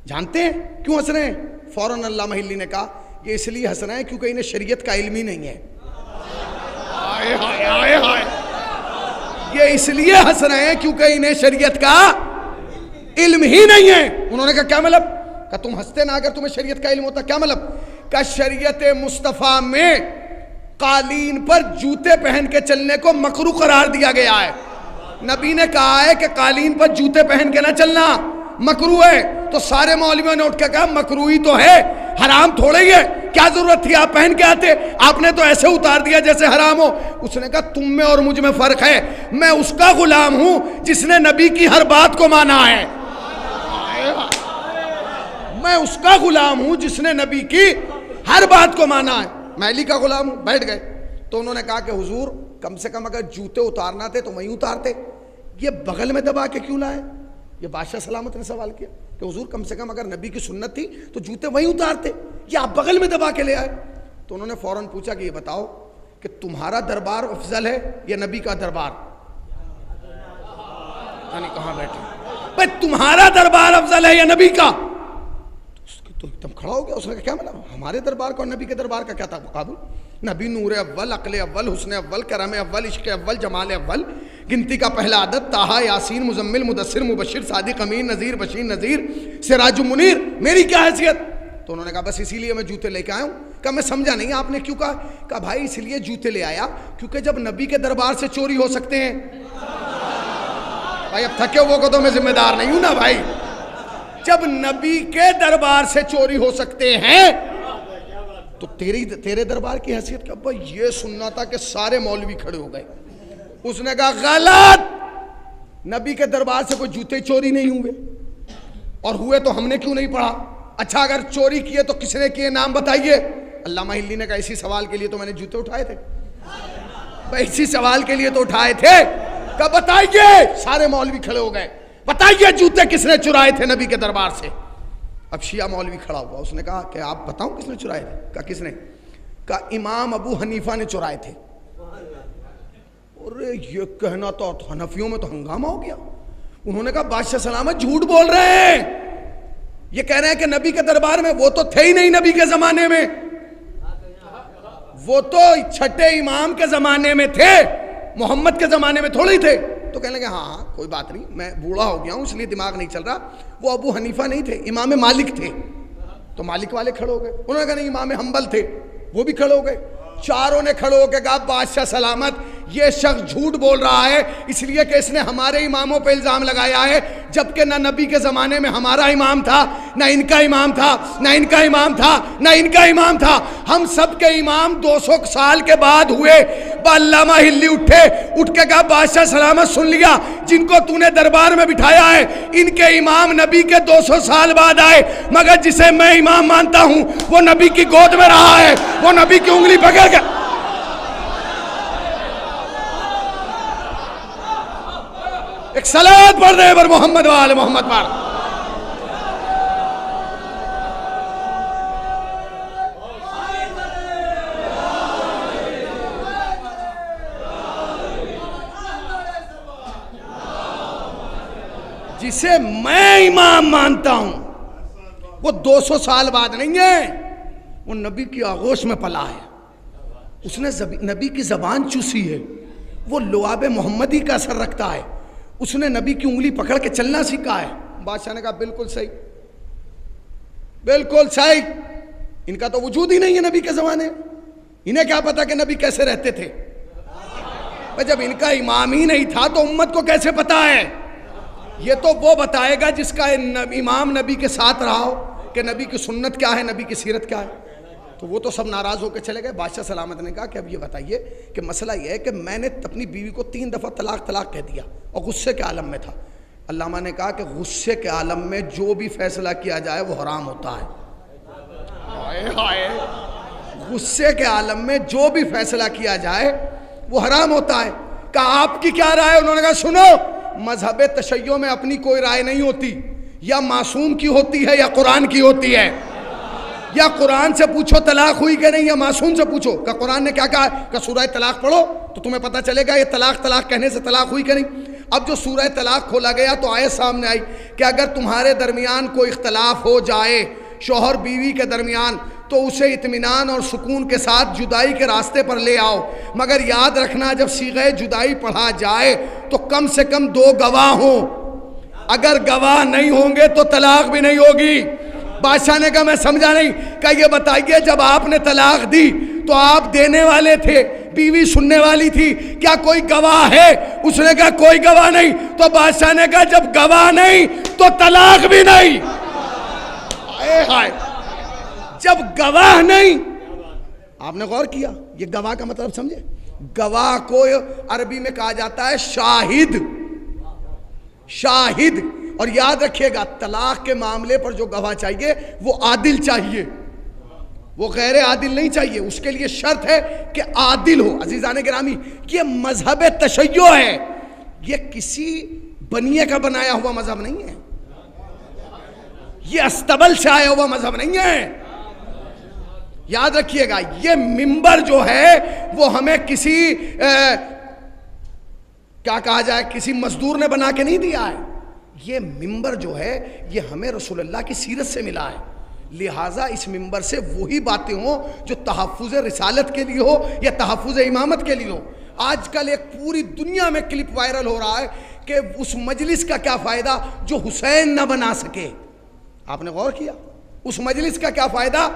جانتے ہیں کیوں ہنس رہے ہیں؟ فوراً علامہ ہلی نے کہا یہ اس لیے ہنس رہے ہیں کیونکہ انہیں شریعت کا علم ہی نہیں ہے۔ آئے ہائے آئے ہائے، یہ اس لیے ہنس رہے ہیں کیونکہ انہیں شریعت کا علم ہی نہیں ہے۔ انہوں نے کہا کیا مطلب؟ کہ تم ہنستے نا اگر تمہیں شریعت کا علم ہوتا، کیا مطلب؟ کہ شریعت مصطفیٰ میں قالین پر جوتے پہن کے چلنے کو مکروہ قرار دیا گیا ہے۔ نبی نے کہا ہے کہ قالین پر جوتے پہن کے نہ چلنا مکروہ ہے۔ تو سارے مولویوں نے اٹھ کے کہا مکروہی تو ہے، حرام تھوڑے ہی ہے، کیا ضرورت تھی آپ پہن کے آتے؟ آپ نے تو ایسے اتار دیا جیسے حرام ہو۔ اس نے کہا تم میں اور مجھ میں فرق ہے، میں اس کا غلام ہوں جس نے نبی کی ہر بات کو مانا ہے، میں اس کا غلام ہوں جس نے نبی کی ہر بات کو مانا ہے، میں علی کا غلام ہوں۔ بیٹھ گئے تو انہوں نے کہا کہ حضور کم سے کم اگر جوتے اتارنا تھے تو وہیں اتارتے، یہ بغل میں دبا کے کیوں لائے؟ یہ بادشاہ سلامت نے سوال کیا کہ حضور کم سے کم اگر نبی کی سنت تھی تو جوتے وہیں اتارتے، یہ آپ بغل میں دبا کے لے آئے۔ تو انہوں نے فوراً پوچھا کہ یہ بتاؤ کہ تمہارا دربار افضل ہے یا نبی کا دربار؟ یعنی کہاں بیٹھے بھائی، تمہارا دربار افضل ہے یا نبی کا؟ تو ایک دم کھڑا ہو گیا۔ اس نے کہا کیا مطلب؟ ہمارے دربار کا اور نبی کے دربار کا کیا تھا مقابل؟ نبی نور اول، عقل اول، حسن اول، کرم اول، عشق اول، جمال اول، گنتی کا پہلا عدد، طٰہٰ، یاسین، مزمل، مدثر، مبشر، صادق، امین، نذیر، بشیر، نذیر، سراج منیر، میری کیا حیثیت؟ تو انہوں نے کہا بس اسی لیے میں جوتے لے کے آیا ہوں۔ کہا میں سمجھا نہیں آپ نے کیوں کہا؟ کہا بھائی اس لیے جوتے لے آیا کیونکہ جب نبی کے دربار سے چوری ہو سکتے ہیں، بھائی اب تھکے ہوئے کو تو میں ذمہ دار نہیں ہوں نا بھائی، جب نبی کے دربار سے چوری ہو سکتے ہیں تو تیرے دربار کی حیثیت کیا؟ بھائی یہ سننا تھا کہ سارے مولوی کھڑے ہو گئے۔ اس نے کہا غلط، نبی کے دربار سے کوئی جوتے چوری نہیں ہوئے، اور ہوئے تو ہم نے کیوں نہیں پڑھا؟ اچھا اگر چوری کیے تو کس نے کیے نام بتائیے؟ علامہ ہلی نے کہا اسی سوال کے لیے تو میں نے جوتے اٹھائے تھے، بھائی اسی سوال کے لیے تو اٹھائے تھے۔ کہا بتائیے، سارے مولوی کھڑے ہو گئے، بتائیے جوتے کس نے چرائے تھے نبی کے دربار سے؟ اب شیعہ مولوی کھڑا ہوا، اس نے کہا کہ آپ بتاؤں کس نے چرائے تھے؟ کہا کس نے؟ کہا امام ابو حنیفہ نے چرائے تھے۔ ارے یہ کہنا تو حنفیوں میں تو ہنگامہ ہو گیا۔ انہوں نے کہا بادشاہ سلامت جھوٹ بول رہے ہیں، یہ کہہ رہے ہیں کہ نبی کے دربار میں وہ تو تھے ہی نہیں نبی کے زمانے میں، وہ تو چھٹے امام کے زمانے میں تھے، محمد کے زمانے میں تھوڑے ہی تھے۔ تو کہنے لگے ہاں کوئی بات نہیں، میں بوڑھا ہو گیا ہوں اس لیے دماغ نہیں چل رہا۔ وہ ابو حنیفہ نہیں تھے، امام مالک تھے، تو مالک والے کھڑے ہو گئے۔ انہوں نے کہا نہیں امام حنبل تھے، وہ بھی کھڑے ہو گئے۔ چاروں نے کھڑے ہو کے کہا بادشاہ سلامت، یہ شخص جھوٹ بول رہا ہے اس لیے کہ اس نے ہمارے اماموں پہ الزام لگایا ہے، جبکہ نہ نبی کے زمانے میں ہمارا امام تھا، نہ ان کا امام تھا، نہ ان کا امام تھا، نہ ان کا امام تھا، ہم سب کے امام 200 سال کے بعد ہوئے۔ علامہ ہلی اٹھے، اٹھ کے کہا بادشاہ سلامت سن لیا، جن کو تو نے دربار میں بٹھایا ہے ان کے امام نبی کے 200 سال بعد آئے، مگر جسے میں امام مانتا ہوں وہ نبی کی گود میں رہا ہے، وہ نبی کی انگلی پکڑ کے۔ ایک صلوات پڑھ دے پر محمد وآل محمد پر۔ جسے میں امام مانتا ہوں وہ 200 سال بعد نہیں ہے، وہ نبی کی آغوش میں پلا ہے، اس نے نبی کی زبان چوسی ہے، وہ لعاب محمدی کا اثر رکھتا ہے، اس نے نبی کی انگلی پکڑ کے چلنا سیکھا ہے۔ بادشاہ نے کہا بالکل صحیح، بالکل صحیح، ان کا تو وجود ہی نہیں ہے نبی کے زمانے، انہیں کیا پتا کہ نبی کیسے رہتے تھے؟ جب ان کا امام ہی نہیں تھا تو امت کو کیسے پتا ہے؟ یہ تو وہ بتائے گا جس کا امام نبی کے ساتھ رہا ہو کہ نبی کی سنت کیا ہے، نبی کی سیرت کیا ہے۔ تو وہ تو سب ناراض ہو کے چلے گئے۔ بادشاہ سلامت نے کہا کہ اب یہ بتائیے کہ مسئلہ یہ ہے کہ میں نے اپنی بیوی کو 3 دفعہ طلاق کہہ دیا اور غصے کے عالم میں تھا۔ علامہ نے کہا کہ غصے کے عالم میں جو بھی فیصلہ کیا جائے وہ حرام ہوتا ہے۔ ہائے ہائے، غصے کے عالم میں جو بھی فیصلہ کیا جائے وہ حرام ہوتا ہے۔ کہا آپ کی کیا رائے؟ انہوں نے کہا سنو، مذہب تشیع میں اپنی کوئی رائے نہیں ہوتی، یا معصوم کی ہوتی ہے یا قرآن کی ہوتی ہے۔ یا قرآن سے پوچھو طلاق ہوئی کہ نہیں، یا معصوم سے پوچھو کہ قرآن نے کیا کہا ہے، کہ سورہ طلاق پڑھو تو تمہیں پتہ چلے گا یہ طلاق کہنے سے طلاق ہوئی کہ نہیں۔ اب جو سورہ طلاق کھولا گیا تو آیت سامنے آئی کہ اگر تمہارے درمیان کوئی اختلاف ہو جائے شوہر بیوی کے درمیان تو اسے اطمینان اور سکون کے ساتھ جدائی کے راستے پر لے آؤ، مگر یاد رکھنا جب صیغہ جدائی پڑھا جائے تو کم سے کم 2 گواہ ہوں، اگر گواہ نہیں ہوں گے تو طلاق بھی نہیں ہوگی۔ بادشاہ نے کہا میں سمجھا نہیں۔ کہ یہ بتائیے جب آپ نے طلاق دی تو آپ دینے والے تھے، بیوی سننے والی تھی، کیا کوئی گواہ ہے؟ اس نے کہا کوئی گواہ نہیں۔ تو بادشاہ نے کہا جب گواہ نہیں تو طلاق بھی نہیں۔ جب گواہ نہیں، آپ نے غور کیا یہ گواہ کا مطلب سمجھے؟ گواہ کو عربی میں کہا جاتا ہے شاہد، شاہد۔ اور یاد رکھیے گا طلاق کے معاملے پر جو گواہ چاہیے وہ عادل چاہیے، وہ غیر عادل نہیں چاہیے، اس کے لیے شرط ہے کہ عادل ہو۔ عزیزان گرامی، یہ مذہب تشیع ہے، یہ کسی بنیے کا بنایا ہوا مذہب نہیں ہے، یہ استبل سے آیا ہوا مذہب نہیں ہے۔ یاد رکھیے گا یہ منبر جو ہے وہ ہمیں کسی کیا کہا جائے کسی مزدور نے بنا کے نہیں دیا ہے، یہ منبر جو ہے یہ ہمیں رسول اللہ کی سیرت سے ملا ہے، لہٰذا اس منبر سے وہی باتیں ہوں جو تحفظ رسالت کے لیے ہو یا تحفظ امامت کے لیے ہو۔ آج کل ایک پوری دنیا میں کلپ وائرل ہو رہا ہے کہ اس مجلس کا کیا فائدہ جو حسین نہ بنا سکے۔ آپ نے غور کیا اس مجلس کا کیا فائدہ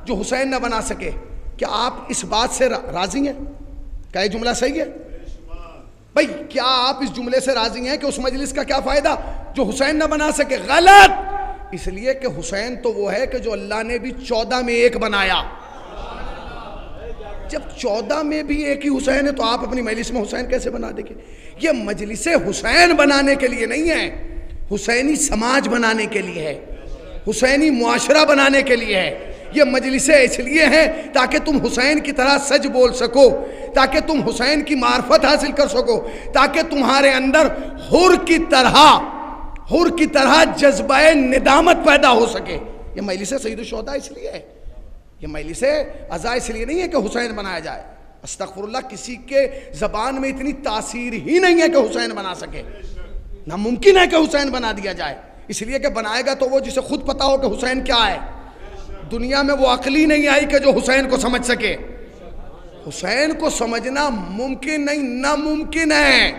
جو حسین نہ بنا سکے؟ کیا آپ اس بات سے راضی ہیں؟ کیا یہ جملہ صحیح ہے بھائی؟ کیا آپ اس جملے سے راضی ہیں کہ اس مجلس کا کیا فائدہ جو حسین نہ بنا سکے؟ غلط، اس لیے کہ حسین تو وہ ہے کہ جو اللہ نے بھی 14 میں ایک بنایا۔ جب 14 میں بھی ایک ہی حسین ہے تو آپ اپنی مجلس میں حسین کیسے بنا دیں گے؟ یہ مجلس حسین بنانے کے لیے نہیں ہے، حسینی سماج بنانے کے لیے ہے، حسینی معاشرہ بنانے کے لیے ہے۔ یہ مجلسیں اس لیے ہیں تاکہ تم حسین کی طرح سچ بول سکو، تاکہ تم حسین کی معرفت حاصل کر سکو، تاکہ تمہارے اندر حر کی طرح جذبہ ندامت پیدا ہو سکے۔ یہ مجلس سید الشہداء اس لیے ہے، یہ مجلس عزا اس لیے نہیں ہے کہ حسین بنایا جائے۔ استغفر اللہ، کسی کے زبان میں اتنی تاثیر ہی نہیں ہے کہ حسین بنا سکے، ناممکن ہے کہ حسین بنا دیا جائے۔ اس لیے کہ بنائے گا تو وہ جسے خود پتا ہو کہ حسین کیا ہے. دنیا میں وہ عقلی نہیں آئی کہ جو حسین کو سمجھ سکے. حسین کو سمجھنا ممکن نہیں، ناممکن ہے،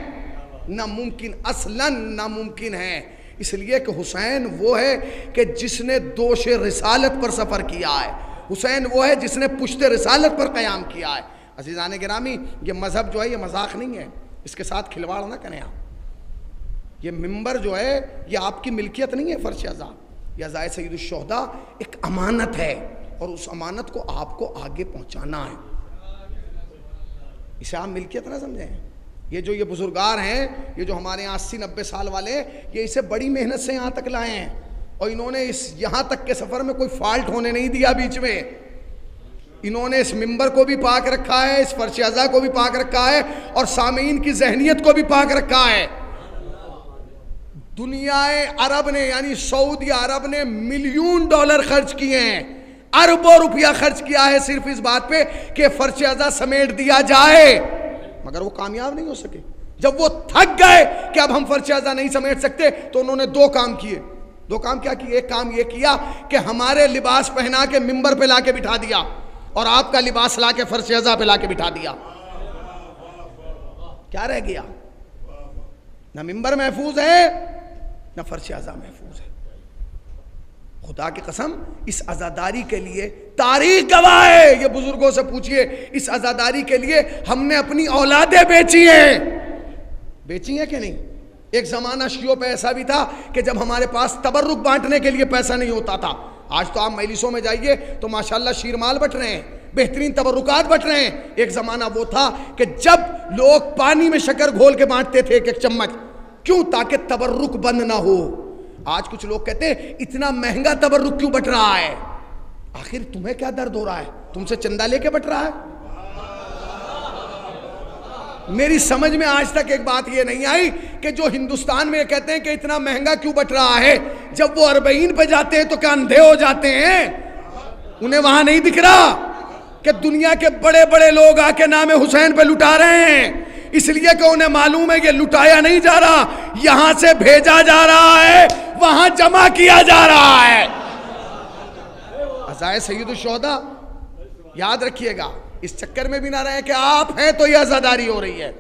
ناممکن، اصلاً ناممکن ہے. اس لیے کہ حسین وہ ہے کہ جس نے دوش رسالت پر سفر کیا ہے. حسین وہ ہے جس نے پشت رسالت پر قیام کیا ہے. عزیزان گرامی، یہ مذہب جو ہے یہ مذاق نہیں ہے، اس کے ساتھ کھلواڑ نہ کریں آپ. یہ منبر جو ہے یہ آپ کی ملکیت نہیں ہے فرش ازا. یہ عزائے سید الشہداء ایک امانت ہے، اور اس امانت کو آپ کو آگے پہنچانا ہے. اسے آپ ملکیت نہ سمجھیں. یہ بزرگار ہیں، یہ جو ہمارے یہاں 80-90 سال والے، یہ اسے بڑی محنت سے یہاں تک لائے ہیں، اور انہوں نے اس یہاں تک کے سفر میں کوئی فالٹ ہونے نہیں دیا بیچ میں. انہوں نے اس منبر کو بھی پاک رکھا ہے، اس فرش ازا کو بھی پاک رکھا ہے، اور سامعین کی ذہنیت کو بھی پاک رکھا ہے. دنیا عرب نے یعنی سعودی عرب نے ملین ڈالر خرچ کیے ہیں، اربوں روپیہ خرچ کیا ہے صرف اس بات پہ کہ فرش ازا سمیٹ دیا جائے، مگر وہ کامیاب نہیں ہو سکے. جب وہ تھک گئے کہ اب ہم فرش ازا نہیں سمیٹ سکتے تو انہوں نے دو کام کیے. دو کام کیا کیے؟ ایک کام یہ کیا کہ ہمارے لباس پہنا کے منبر پہ لا کے بٹھا دیا، اور آپ کا لباس لا کے فرش ازا پہ لا کے بٹھا دیا. کیا رہ گیا؟ نہ منبر محفوظ ہے نہ فرش ازا محفوظ ہے. خدا کی قسم اس عزاداری کے لیے تاریخ گواہ ہے. یہ بزرگوں سے پوچھئے، اس عزاداری کے لیے ہم نے اپنی اولادیں بیچی ہیں. بیچی ہیں کہ نہیں؟ ایک زمانہ شیعوں پہ ایسا بھی تھا کہ جب ہمارے پاس تبرک بانٹنے کے لیے پیسہ نہیں ہوتا تھا. آج تو آپ مجلسوں میں جائیے تو ماشاءاللہ شیرمال بٹ رہے ہیں، بہترین تبرکات بٹ رہے ہیں. ایک زمانہ وہ تھا کہ جب لوگ پانی میں شکر گھول کے بانٹتے تھے ایک ایک چمچ، کیوں؟ تاکہ تبرک بند نہ ہو. آج کچھ لوگ کہتے ہیں اتنا مہنگا تبرک کیوں بٹ رہا ہے؟ آخر تمہیں کیا درد ہو رہا ہے؟ تم سے چندہ لے کے بٹ رہا ہے؟ میری سمجھ میں آج تک ایک بات یہ نہیں آئی کہ جو ہندوستان میں یہ کہتے ہیں کہ اتنا مہنگا کیوں بٹ رہا ہے، جب وہ اربعین پہ جاتے ہیں تو کیا اندھے ہو جاتے ہیں؟ انہیں وہاں نہیں دکھ رہا کہ دنیا کے بڑے بڑے لوگ آ کے نام حسین پہ لٹا رہے ہیں؟ اس لیے کہ انہیں معلوم ہے کہ لٹایا نہیں جا رہا، یہاں سے بھیجا جا رہا ہے، وہاں جمع کیا جا رہا ہے. عزائے سید الشہداء یاد رکھیے گا، اس چکر میں بھی نہ رہے کہ آپ ہیں تو یہ عزاداری ہو رہی ہے.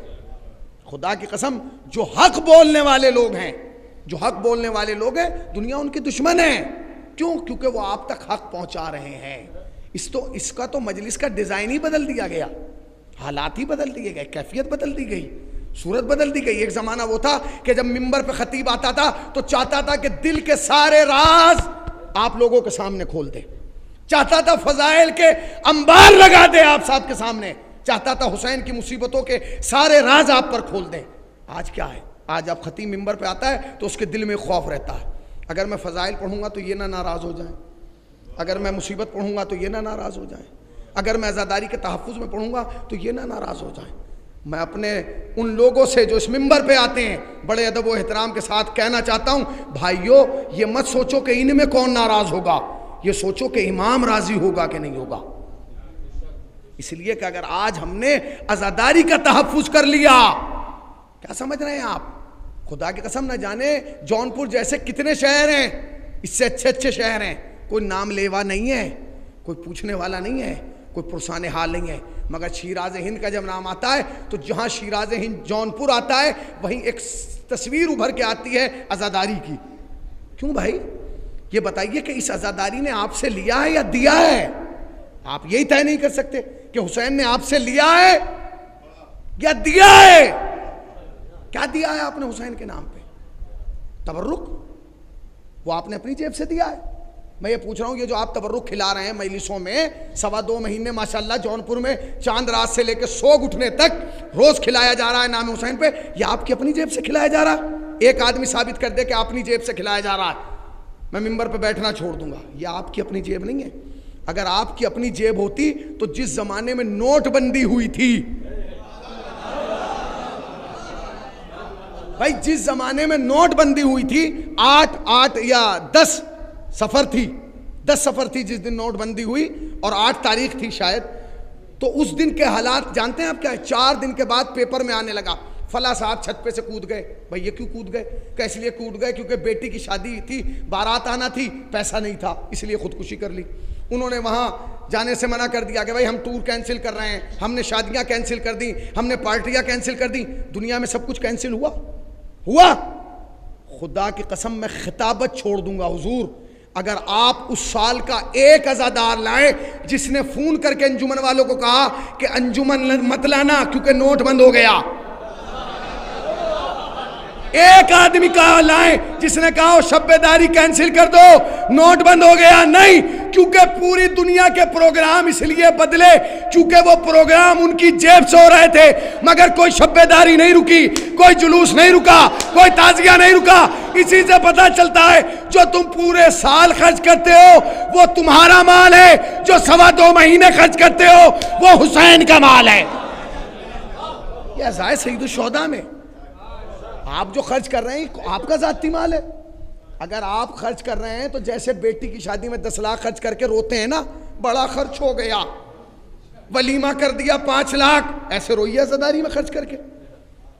خدا کی قسم جو حق بولنے والے لوگ ہیں، جو حق بولنے والے لوگ ہیں، دنیا ان کے دشمن ہے. کیوں؟ کیونکہ وہ آپ تک حق پہنچا رہے ہیں. اس کا تو مجلس کا ڈیزائن ہی بدل دیا گیا، حالات ہی بدل دیے گئے، کیفیت بدل دی گئی، صورت بدل دی گئی. ایک زمانہ وہ تھا کہ جب منبر پہ خطیب آتا تھا تو چاہتا تھا کہ دل کے سارے راز آپ لوگوں کے سامنے کھول دے، چاہتا تھا فضائل کے انبار لگا دے آپ صاحب کے سامنے، چاہتا تھا حسین کی مصیبتوں کے سارے راز آپ پر کھول دے. آج کیا ہے؟ آج اب خطیب منبر پہ آتا ہے تو اس کے دل میں خوف رہتا ہے، اگر میں فضائل پڑھوں گا تو یہ نہ ناراض ہو جائیں، اگر میں مصیبت پڑھوں گا تو یہ نہ ناراض ہو جائیں، اگر میں عزاداری کے تحفظ میں پڑھوں گا تو یہ نہ ناراض ہو جائیں. میں اپنے ان لوگوں سے جو اس منبر پہ آتے ہیں بڑے ادب و احترام کے ساتھ کہنا چاہتا ہوں، بھائیو یہ مت سوچو کہ ان میں کون ناراض ہوگا، یہ سوچو کہ امام راضی ہوگا کہ نہیں ہوگا. اس لیے کہ اگر آج ہم نے عزاداری کا تحفظ کر لیا، کیا سمجھ رہے ہیں آپ؟ خدا کی قسم نہ جانے جونپور جیسے کتنے شہر ہیں، اس سے اچھے اچھے شہر ہیں، کوئی نام لیوا نہیں ہے، کوئی پوچھنے والا نہیں ہے، کوئی پرسان حال نہیں ہے. مگر شیراز ہند کا جب نام آتا ہے تو جہاں شیراز ہند جونپور آتا ہے وہیں ایک تصویر ابھر کے آتی ہے عزاداری کی. کیوں بھائی؟ یہ بتائیے کہ اس عزاداری نے آپ سے لیا ہے یا دیا ہے؟ آپ یہی طے نہیں کر سکتے کہ حسین نے آپ سے لیا ہے یا دیا ہے. کیا دیا ہے آپ نے حسین کے نام پہ؟ تبرک؟ وہ آپ نے اپنی جیب سے دیا ہے. میں یہ پوچھ رہا ہوں، یہ جو آپ تبرک کھلا رہے ہیں مجلسوں میں 2.25 مہینے ماشاءاللہ جونپور میں چاند رات سے لے کے سوگ اٹھنے تک روز کھلایا جا رہا ہے نام حسین پہ، یہ آپ کی اپنی جیب سے کھلایا جا رہا ہے؟ ایک آدمی ثابت کر دے کہ اپنی جیب سے کھلایا جا رہا ہے، میں منبر پہ بیٹھنا چھوڑ دوں گا. یہ آپ کی اپنی جیب نہیں ہے. اگر آپ کی اپنی جیب ہوتی تو جس زمانے میں نوٹ بندی ہوئی تھی، بھائی جس زمانے میں نوٹ بندی ہوئی تھی 8 یا 10 سفر تھی، 10 سفر تھی جس دن نوٹ بندی ہوئی، اور 8 تاریخ تھی شاید، تو اس دن کے حالات جانتے ہیں آپ کیا ہے؟ 4 دن کے بعد پیپر میں آنے لگا فلاں صاحب چھت پہ سے کود گئے. بھائی یہ کیوں کود گئے؟ کہ اس لیے کود گئے کیونکہ بیٹی کی شادی تھی, بارات آنا تھی, پیسہ نہیں تھا, اس لیے خودکشی کر لی. انہوں نے وہاں جانے سے منع کر دیا کہ بھائی ہم ٹور کینسل کر رہے ہیں, ہم نے شادیاں کینسل کر دیں, ہم نے پارٹیاں کینسل کر دیں. دنیا میں سب کچھ کینسل ہوا. خدا کی قسم میں خطابت چھوڑ دوں گا حضور, اگر آپ اس سال کا ایک عزادار لائیں جس نے فون کر کے انجمن والوں کو کہا کہ انجمن مت لانا کیونکہ نوٹ بند ہو گیا. ایک آدمی کا لائیں جس نے کہا شب داری کینسل کر دو, نوٹ بند ہو گیا. نہیں, کیونکہ پوری دنیا کے پروگرام اس لیے بدلے کیونکہ وہ پروگرام ان کی جیب سے ہو رہے تھے, مگر کوئی شب داری نہیں رکی, کوئی جلوس نہیں رکا, کوئی تعزیہ نہیں رکا. اسی سے پتہ چلتا ہے جو تم پورے سال خرچ کرتے ہو وہ تمہارا مال ہے, جو 2.25 مہینے خرچ کرتے ہو وہ حسین کا مال ہے. یہ عزائے سید الشہداء میں آپ جو خرچ کر رہے ہیں آپ کا ذاتی مال ہے. اگر آپ خرچ کر رہے ہیں تو جیسے بیٹی کی شادی میں 10 لاکھ خرچ کر کے روتے ہیں نا, بڑا خرچ ہو گیا, ولیمہ کر دیا 5 لاکھ, ایسے روئیے عزاداری میں خرچ کر کے.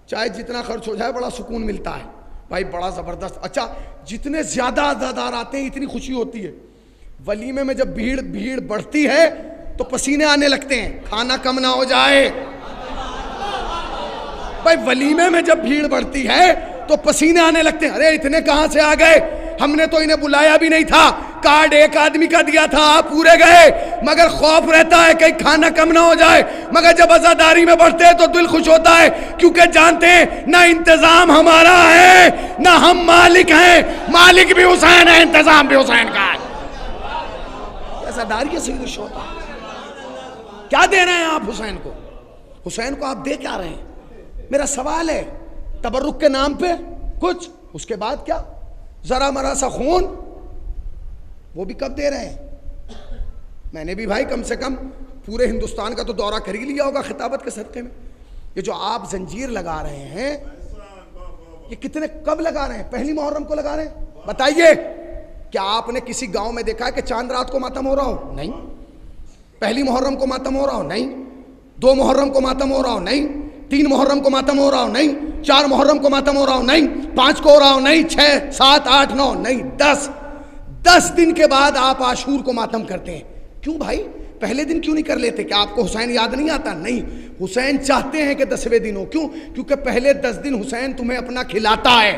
چاہے جتنا خرچ ہو جائے بڑا سکون ملتا ہے بھائی, بڑا زبردست. اچھا, جتنے زیادہ عزادار آتے ہیں اتنی خوشی ہوتی ہے. ولیمے میں جب بھیڑ بڑھتی ہے تو پسینے آنے لگتے ہیں, کھانا کم نہ ہو جائے. بھائی ولیمے میں جب بھیڑ بڑھتی ہے تو پسینے آنے لگتے ہیں. ارے اتنے کہاں سے آ گئے, ہم نے تو انہیں بلایا بھی نہیں تھا, کارڈ ایک آدمی کا دیا تھا, آپ پورے گئے, مگر خوف رہتا ہے کہیں کھانا کم نہ ہو جائے. مگر جب عزاداری میں بڑھتے ہیں تو دل خوش ہوتا ہے کیونکہ جانتے ہیں نہ انتظام ہمارا ہے نہ ہم مالک ہیں, مالک بھی حسین ہے, انتظام بھی حسین کا ہے. عزاداری سید الشہداء کیا دے رہے ہیں آپ حسین کو؟ حسین کو آپ دے کیا رہے ہیں؟ میرا سوال ہے, تبرک کے نام پہ کچھ, اس کے بعد کیا؟ ذرا مرا سا خون, وہ بھی کب دے رہے ہیں؟ میں نے بھی بھائی کم سے کم پورے ہندوستان کا تو دورہ کر ہی لیا ہوگا خطابت کے صدقے میں. یہ جو آپ زنجیر لگا رہے ہیں یہ کتنے کب لگا رہے ہیں؟ پہلی محرم کو لگا رہے ہیں؟ بتائیے کیا آپ نے کسی گاؤں میں دیکھا ہے کہ چاند رات کو ماتم ہو رہا ہو؟ نہیں. پہلی محرم کو ماتم ہو رہا ہو؟ نہیں. 2 محرم کو ماتم ہو رہا ہو؟ نہیں. 3 محرم کو ماتم ہو رہا ہو؟ نہیں. 4 محرم کو ماتم ہو رہا ہو؟ نہیں. 5 کو ہو رہا ہو؟ نہیں. 6 7 8 9 نہیں. 10 دن کے بعد آپ عاشور کو ماتم کرتے ہیں. کیوں بھائی پہلے دن کیوں نہیں کر لیتے؟ کہ آپ کو حسین یاد نہیں آتا؟ نہیں, حسین چاہتے ہیں کہ 10ویں دن ہو. کیوں؟ کیونکہ پہلے 10 دن حسین تمہیں اپنا کھلاتا ہے.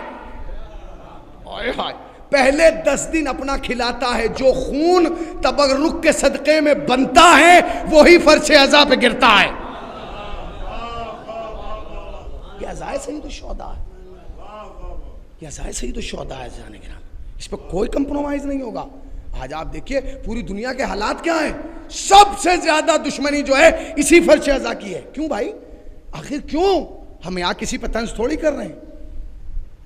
پہلے 10 دن اپنا کھلاتا ہے. جو خون تبرک کے صدقے میں بنتا ہے وہی فرش عزا پہ گرتا ہے. یہ عزائے سید الشہداء ہے, یہ عزائے سید الشہداء ہے جانے کے نام, اس پہ کوئی کمپرومائز نہیں ہوگا. آج آپ دیکھیے پوری دنیا کے حالات کیا ہیں, سب سے زیادہ دشمنی جو ہے اسی فرش عزا کی ہے. کیوں بھائی؟ آخر کیوں؟ ہم یہاں کسی پہ طنز تھوڑی کر رہے ہیں,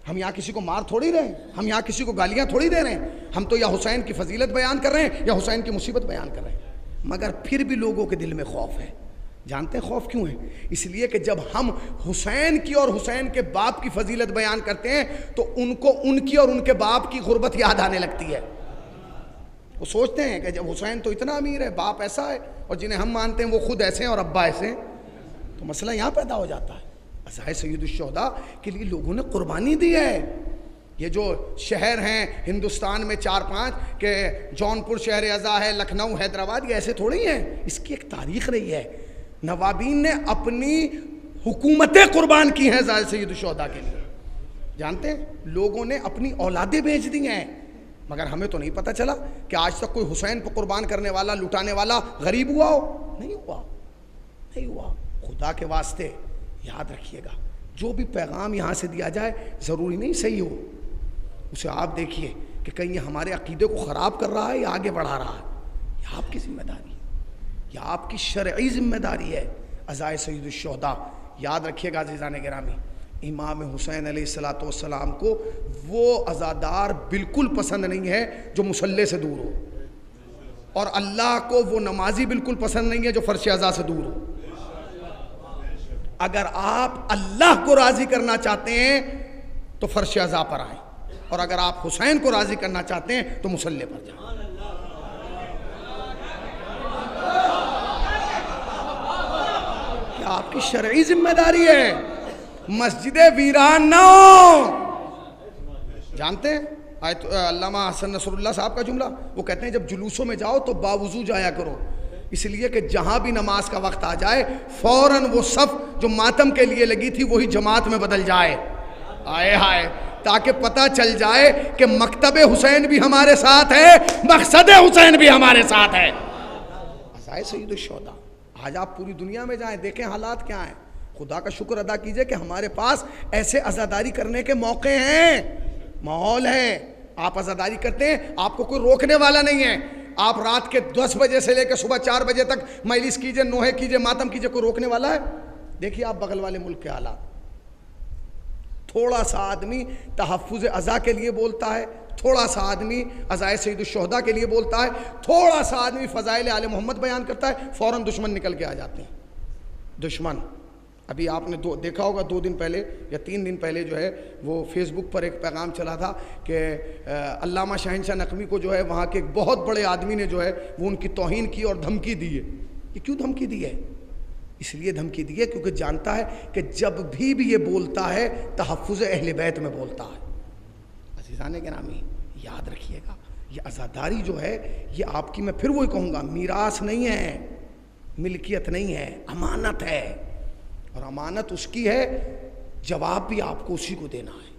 ہم یہاں کسی کو مار تھوڑی رہے ہیں, ہم یہاں کسی کو گالیاں تھوڑی دے رہے ہیں. ہم تو یا حسین کی فضیلت بیان کر رہے ہیں یا حسین کی مصیبت بیان کر رہے ہیں. مگر پھر بھی لوگوں کے دل میں خوف ہے. جانتے ہیں خوف کیوں ہے؟ اس لیے کہ جب ہم حسین کی اور حسین کے باپ کی فضیلت بیان کرتے ہیں تو ان کو ان کی اور ان کے باپ کی غربت یاد آنے لگتی ہے. وہ سوچتے ہیں کہ جب حسین تو اتنا امیر ہے, باپ ایسا ہے, اور جنہیں ہم مانتے ہیں وہ خود ایسے ہیں اور ابا ایسے ہیں, تو مسئلہ یہاں پیدا ہو جاتا ہے. عزائے سید الشہداء کے لیے لوگوں نے قربانی دی ہے. یہ جو شہر ہیں ہندوستان میں 4-5 کہ جونپور شہر عزا ہے, لکھنؤ, حیدرآباد, یہ ایسے تھوڑی ہیں. اس کی ایک تاریخ رہی ہے. نوابین نے اپنی حکومتیں قربان کی ہیں عزائے سید الشہداء کے لیے. جانتے ہیں لوگوں نے اپنی اولادیں بیچ دی ہیں, مگر ہمیں تو نہیں پتہ چلا کہ آج تک کوئی حسین پہ قربان کرنے والا, لٹانے والا غریب ہوا ہو. نہیں ہوا, نہیں ہوا. خدا کے واسطے یاد رکھیے گا, جو بھی پیغام یہاں سے دیا جائے ضروری نہیں صحیح ہو, اسے آپ دیکھیے کہ کہیں یہ ہمارے عقیدے کو خراب کر رہا ہے یا آگے بڑھا رہا ہے. یہ آپ کی ذمہ داری ہے, یہ آپ کی شرعی ذمہ داری ہے. عزائے سید الشہداء یاد رکھیے گا عزیزان گرامی, امام حسین علیہ السلام کو وہ عزادار بالکل پسند نہیں ہے جو مصلی سے دور ہو, اور اللہ کو وہ نمازی بالکل پسند نہیں ہے جو فرش عزا سے دور ہو. اگر آپ اللہ کو راضی کرنا چاہتے ہیں تو فرش عزا پر آئیں, اور اگر آپ حسین کو راضی کرنا چاہتے ہیں تو مصلی پر جائیں. آپ کی شرعی ذمہ داری ہے. مسجدیں ویران نہ ہوں. جانتے ہیں علامہ حسن نصر اللہ صاحب کا جملہ، وہ کہتے ہیں جب جلوسوں میں جاؤ تو باوضو جایا کرو، اس لیے کہ جہاں بھی نماز کا وقت آ جائے فوراً وہ صف جو ماتم کے لیے لگی تھی وہی جماعت میں بدل جائے. آئے ہائے، تاکہ پتہ چل جائے کہ مکتب حسین بھی ہمارے ساتھ ہے، مقصد حسین بھی ہمارے ساتھ ہے. عزائے سید الشہداء. آج آپ پوری دنیا میں جائیں، دیکھیں حالات کیا ہیں. خدا کا شکر ادا کیجئے کہ ہمارے پاس ایسے عزاداری کرنے کے موقع ہیں، ماحول ہے. آپ عزاداری کرتے ہیں، آپ کو کوئی روکنے والا نہیں ہے. آپ رات کے 10 بجے سے لے کے صبح 4 بجے تک مجلس کیجئے، نوحے کیجئے، ماتم کیجئے، کوئی روکنے والا ہے؟ دیکھیے آپ بغل والے ملک کے حالات. تھوڑا سا آدمی تحفظ عزا کے لیے بولتا ہے، تھوڑا سا آدمی عزائے سید الشہداء کے لیے بولتا ہے، تھوڑا سا آدمی فضائل آل محمد بیان کرتا ہے، فوراً دشمن نکل کے آ جاتے ہیں. دشمن ابھی آپ نے دیکھا ہوگا 2 دن پہلے یا 3 دن پہلے جو ہے وہ فیس بک پر ایک پیغام چلا تھا کہ علامہ شہنشاہ نقوی کو جو ہے وہاں کے ایک بہت بڑے آدمی نے جو ہے وہ ان کی توہین کی اور دھمکی دی ہے. یہ کیوں دھمکی دی ہے؟ اس لیے دھمکی دی ہے کیونکہ جانتا ہے کہ جب بھی یہ بولتا ہے تحفظ اہل بیت میں بولتا ہے. عزیزان گرامی یاد رکھیے گا، یہ عزاداری جو ہے یہ آپ کی، میں پھر وہی کہوں گا، میراث نہیں ہے، ملکیت نہیں ہے، امانت ہے. اور امانت اس کی ہے، جواب بھی آپ کو اسی کو دینا ہے.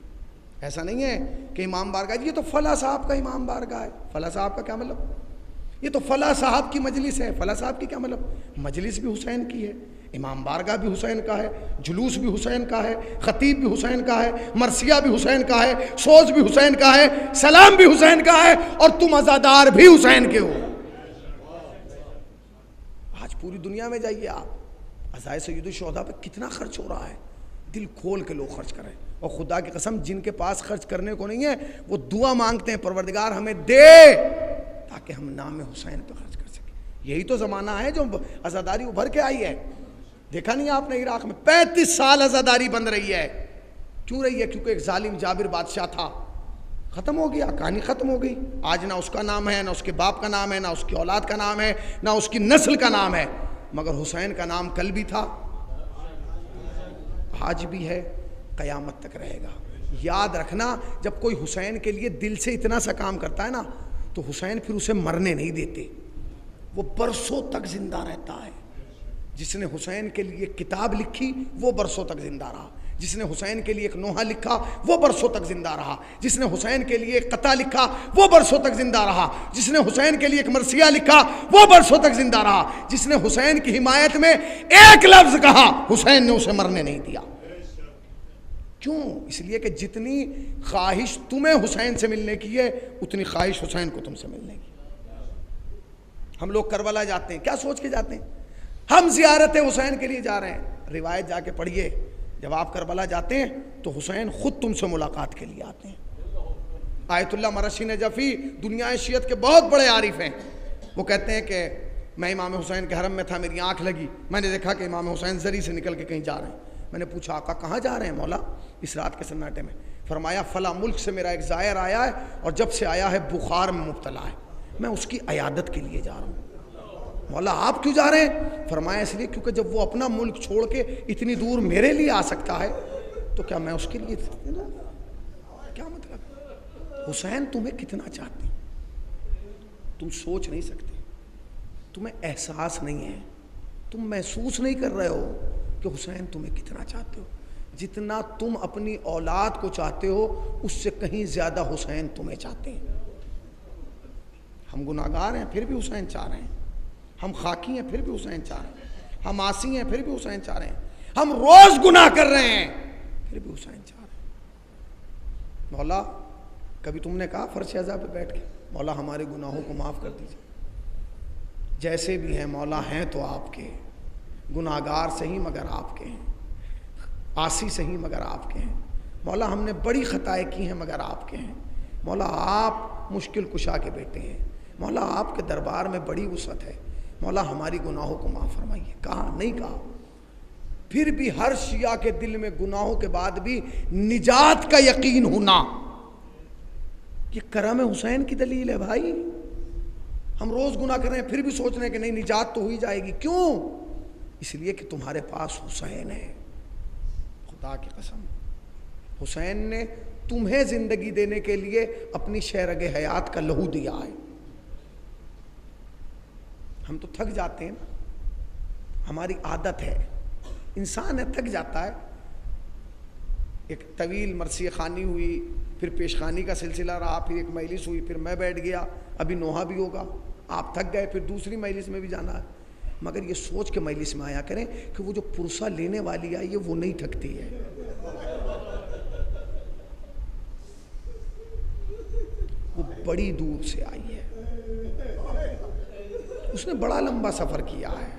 ایسا نہیں ہے کہ امام بارگاہ یہ تو فلاں صاحب کا امام بارگاہ ہے. فلاں صاحب کا کیا مطلب؟ یہ تو فلاں صاحب کی مجلس ہے. فلاں صاحب کی کیا مطلب؟ مجلس بھی حسین کی ہے، امام بارگاہ بھی حسین کا ہے، جلوس بھی حسین کا ہے، خطیب بھی حسین کا ہے، مرثیہ بھی حسین کا ہے، سوز بھی حسین کا ہے، سلام بھی حسین کا ہے، اور تم عزادار بھی حسین کے ہو. آج پوری دنیا میں جائیے آپ، عزائے سید الشہداء پہ کتنا خرچ ہو رہا ہے. دل کھول کے لوگ خرچ کریں. اور خدا کی قسم جن کے پاس خرچ کرنے کو نہیں ہے وہ دعا مانگتے ہیں پروردگار ہمیں دے تاکہ ہم نام حسین پہ خرچ کر سکیں. یہی تو زمانہ ہے جو عزاداری ابھر کے آئی ہے. دیکھا نہیں آپ نے عراق میں 35 سال عزاداری بند رہی ہے. کیوں رہی ہے؟ کیونکہ ایک ظالم جابر بادشاہ تھا. ختم ہو گیا، کہانی ختم ہو گئی. آج نہ اس کا نام ہے، نہ اس کے باپ کا نام ہے، نہ اس کی اولاد کا نام ہے، نہ اس کی نسل کا نام ہے. مگر حسین کا نام کل بھی تھا، آج بھی ہے، قیامت تک رہے گا. یاد رکھنا جب کوئی حسین کے لیے دل سے اتنا سا کام کرتا ہے نا تو حسین پھر اسے مرنے نہیں دیتے، وہ برسوں تک زندہ رہتا ہے. جس نے حسین کے لیے کتاب لکھی وہ برسوں تک زندہ رہا. جس نے حسین کے لیے ایک نوحہ لکھا وہ برسوں تک زندہ رہا. جس نے حسین کے لیے ایک قطعہ لکھا وہ برسوں تک زندہ رہا. جس نے حسین کے لیے ایک مرثیہ لکھا وہ برسوں تک زندہ رہا. جس نے حسین کی حمایت میں ایک لفظ کہا حسین نے اسے مرنے نہیں دیا. کیوں؟ اس لیے کہ جتنی خواہش تمہیں حسین سے ملنے کی ہے اتنی خواہش حسین کو تم سے ملنے کی. ہم لوگ کربلا جاتے ہیں، کیا سوچ کے جاتے ہیں؟ ہم زیارت حسین کے لیے جا رہے ہیں. روایت جا کے پڑھیے، جب آپ کربلا جاتے ہیں تو حسین خود تم سے ملاقات کے لیے آتے ہیں. آیت اللہ مرشی نجفی دنیا شیعت کے بہت بڑے عارف ہیں. وہ کہتے ہیں کہ میں امام حسین کے حرم میں تھا، میری آنکھ لگی، میں نے دیکھا کہ امام حسین زری سے نکل کے کہیں جا رہے ہیں. میں نے پوچھا آقا کہاں جا رہے ہیں مولا اس رات کے سناٹے میں؟ فرمایا فلاں ملک سے میرا ایک زائر آیا ہے اور جب سے آیا ہے بخار میں مبتلا ہے، میں اس کی عیادت کے لیے جا رہا ہوں. مولا آپ کیوں جا رہے ہیں؟ فرمایا اس لیے کیونکہ جب وہ اپنا ملک چھوڑ کے اتنی دور میرے لیے آ سکتا ہے تو کیا میں اس کے لیے کیا مطلب؟ حسین تمہیں کتنا چاہتے ہیں تم سوچ نہیں سکتے، تمہیں احساس نہیں ہے، تم محسوس نہیں کر رہے ہو کہ حسین تمہیں کتنا چاہتے ہو. جتنا تم اپنی اولاد کو چاہتے ہو اس سے کہیں زیادہ حسین تمہیں چاہتے ہیں. ہم گناہگار ہیں پھر بھی حسین چاہ رہے ہیں، ہم خاکی ہیں پھر بھی حسین چاہ رہے ہیں، ہم عاصی ہیں پھر بھی حسین چاہ رہے ہیں، ہم روز گناہ کر رہے ہیں پھر بھی حسین چاہ رہے ہیں. مولا کبھی تم نے کہا فرش اعضا پہ بیٹھ کے مولا ہمارے گناہوں کو معاف کر دیجیے؟ جیسے بھی ہیں مولا ہیں تو آپ کے، گناہگار صحیح مگر آپ کے ہیں، عاصی صحیح مگر آپ کے ہیں. مولا ہم نے بڑی خطائیں کی ہیں مگر آپ کے ہیں. مولا آپ مشکل کشا کے بیٹے ہیں. مولا آپ کے دربار میں بڑی وسعت ہے. مولا ہماری گناہوں کو معاف فرمائیے. کہا نہیں کہا؟ پھر بھی ہر شیعہ کے دل میں گناہوں کے بعد بھی نجات کا یقین ہونا یہ کرم حسین کی دلیل ہے. بھائی ہم روز گناہ کر رہے ہیں پھر بھی سوچ رہے ہیں کہ نہیں نجات تو ہوئی جائے گی. کیوں؟ اس لیے کہ تمہارے پاس حسین ہے. خدا کی قسم، حسین نے تمہیں زندگی دینے کے لیے اپنی شہرگ حیات کا لہو دیا ہے۔ ہم تو تھک جاتے ہیں نا، ہماری عادت ہے، انسان ہے تھک جاتا ہے۔ ایک طویل مرثیہ خوانی ہوئی، پھر پیش خوانی کا سلسلہ رہا، پھر ایک مجلس ہوئی، پھر میں بیٹھ گیا، ابھی نوحہ بھی ہوگا، آپ تھک گئے، پھر دوسری مجلس میں بھی جانا ہے۔ مگر یہ سوچ کے مجلس میں آیا کریں کہ وہ جو پرسہ لینے والی آئی ہے وہ نہیں تھکتی ہے، وہ بڑی دور سے آئی ہے، اس نے بڑا لمبا سفر کیا ہے،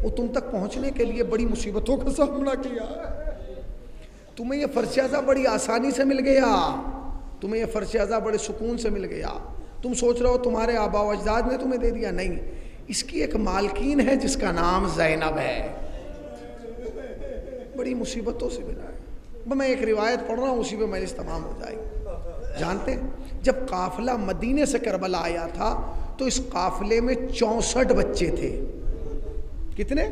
وہ تم تک پہنچنے کے لیے بڑی مصیبتوں کا سامنا کیا ہے۔ تمہیں یہ فرش اعضا بڑی آسانی سے مل گیا، تمہیں یہ فرش اعضا بڑے سکون سے مل گیا، تم سوچ رہے ہو تمہارے آبا و اجداد نے تمہیں دے دیا، نہیں، اس کی ایک مالکین ہے جس کا نام زینب ہے، بڑی مصیبتوں سے ملا ہے۔ میں ایک روایت پڑھ رہا ہوں، اسی پہ مجلس تمام ہو جائے گی۔ جانتے ہیں جب قافلہ مدینے سے کربلا آیا تھا تو اس قافلے میں 64 بچے تھے۔ کتنے؟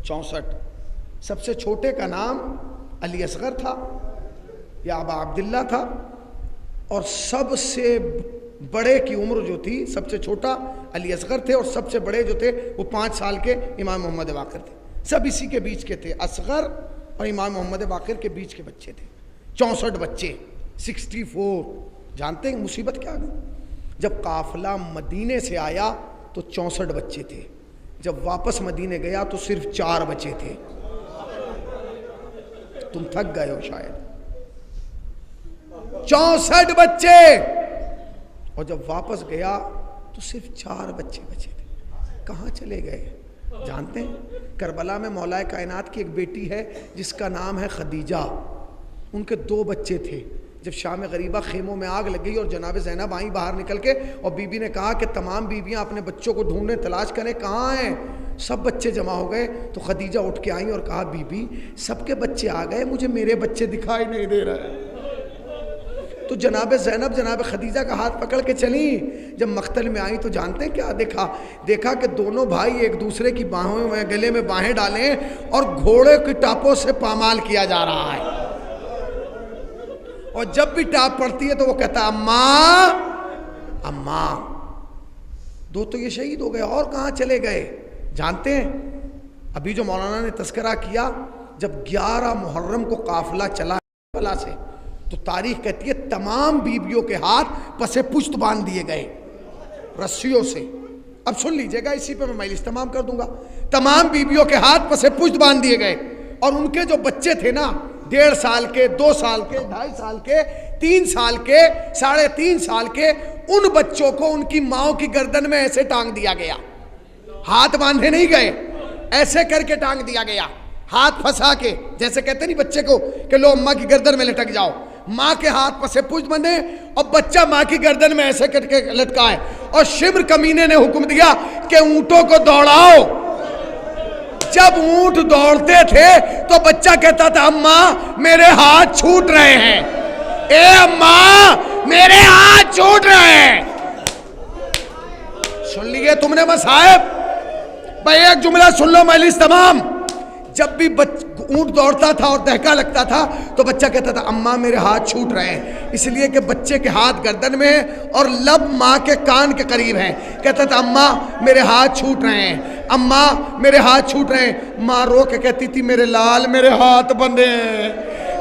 64۔ سب سے چھوٹے کا نام علی اصغر تھا یا ابا عبداللہ تھا، اور سب سے بڑے کی عمر جو تھی، سب سے چھوٹا علی اصغر تھے، اور سب سے بڑے جو تھے وہ 5 سال کے امام محمد باقر تھے۔ سب اسی کے بیچ کے تھے، اصغر اور امام محمد باقر کے بیچ کے بچے تھے۔ 64 بچے، 64۔ جانتے ہیں مصیبت کیا گئی؟ جب قافلہ مدینے سے آیا تو 64 بچے تھے، جب واپس مدینے گیا تو صرف 4 بچے تھے۔ تم تھک گئے ہو شاید، 64 بچے، اور جب واپس گیا تو صرف 4 بچے بچے تھے۔ کہاں چلے گئے؟ جانتے ہیں کربلا میں مولا کائنات کی ایک بیٹی ہے جس کا نام ہے خدیجہ، ان کے 2 بچے تھے۔ جب شام غریبہ خیموں میں آگ لگ گئی اور جناب زینب آئیں باہر نکل کے، اور بی بی نے کہا کہ تمام بیویاں اپنے بچوں کو ڈھونڈیں، تلاش کریں کہاں ہیں، سب بچے جمع ہو گئے، تو خدیجہ اٹھ کے آئیں اور کہا بی بی سب کے بچے آ گئے، مجھے میرے بچے دکھائی نہیں دے رہے۔ تو جناب زینب جناب خدیجہ کا ہاتھ پکڑ کے چلیں، جب مقتل میں آئیں تو جانتے ہیں کیا دیکھا کہ دونوں بھائی ایک دوسرے کی باہوں میں گلے میں باہیں ڈالیں اور گھوڑے کی ٹاپوں سے پامال کیا جا رہا ہے، اور جب بھی ٹاپ پڑتی ہے تو وہ کہتا ہے اماں اماں۔ 2 تو یہ شہید ہو گئے، اور کہاں چلے گئے؟ جانتے ہیں ابھی جو مولانا نے تذکرہ کیا، جب 11 محرم کو قافلہ چلا کربلا سے، تو تاریخ کہتی ہے تمام بیویوں کے ہاتھ پسے پشت باندھ دیے گئے رسیوں سے۔ اب سن لیجئے گا، اسی پہ میں مجلس تمام کر دوں گا۔ تمام بیویوں کے ہاتھ پسے پشت باندھ دیے گئے، اور ان کے جو بچے تھے نا، 1.5 سال کے، 2 سال کے، 2.5 سال کے، 3 سال کے، 3.5 سال کے، ان بچوں کو ان کی ماؤں کی گردن میں ایسے ٹانگ دیا گیا، ہاتھ باندھے نہیں گئے، ایسے کر کے ٹانگ دیا گیا، ہاتھ پھنسا کے، جیسے کہتے نہیں بچے کو کہ لو اماں کی گردن میں لٹک جاؤ، ماں کے ہاتھ پسے پشت بندھے، اور بچہ ماں کی گردن میں ایسے کر کے لٹکا ہے، اور شمر کمینے نے حکم دیا کہ اونٹوں کو دوڑاؤ۔ جب اونٹ دوڑتے تھے تو بچہ کہتا تھا اماں میرے ہاتھ چھوٹ رہے ہیں، اے اماں میرے ہاتھ چھوٹ رہے ہیں۔ سن لیے تم نے مصائب؟ بھائی ایک جملہ سن لو مجلس تمام۔ جب بھی اونٹ دوڑتا تھا اور دہکا لگتا تھا تو بچہ کہتا تھا اماں میرے ہاتھ چھوٹ رہے ہیں، اس لیے کہ بچے کے ہاتھ گردن میں ہیں اور لب ماں کے کان کے قریب ہیں۔ کہتا تھا اماں میرے ہاتھ چھوٹ رہے ہیں، اماں میرے ہاتھ چھوٹ رہے ہیں۔ ماں رو کے کہتی تھی میرے لال میرے ہاتھ بندھے ہیں،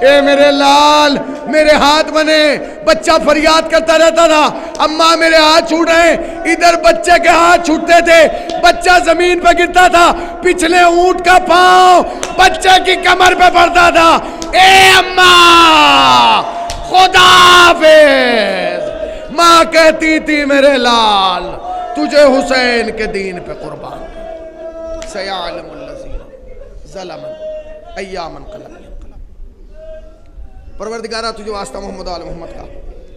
اے میرے لال میرے ہاتھ بنے۔ بچہ فریاد کرتا رہتا تھا اماں میرے ہاتھ چھوٹ رہے ہیں۔ ادھر بچے کے ہاتھ چھوٹتے تھے، بچہ زمین پہ گرتا تھا، پچھلے اونٹ کا پاؤں بچے کی کمر پہ پڑتا تھا، اے اماں خدا حافظ۔ ماں کہتی تھی میرے لال تجھے حسین کے دین پہ قربان کر، سیعلم الذین ظلموا ایامن قلب۔ پروردگارہ تجھے واسطہ محمد آل محمد کا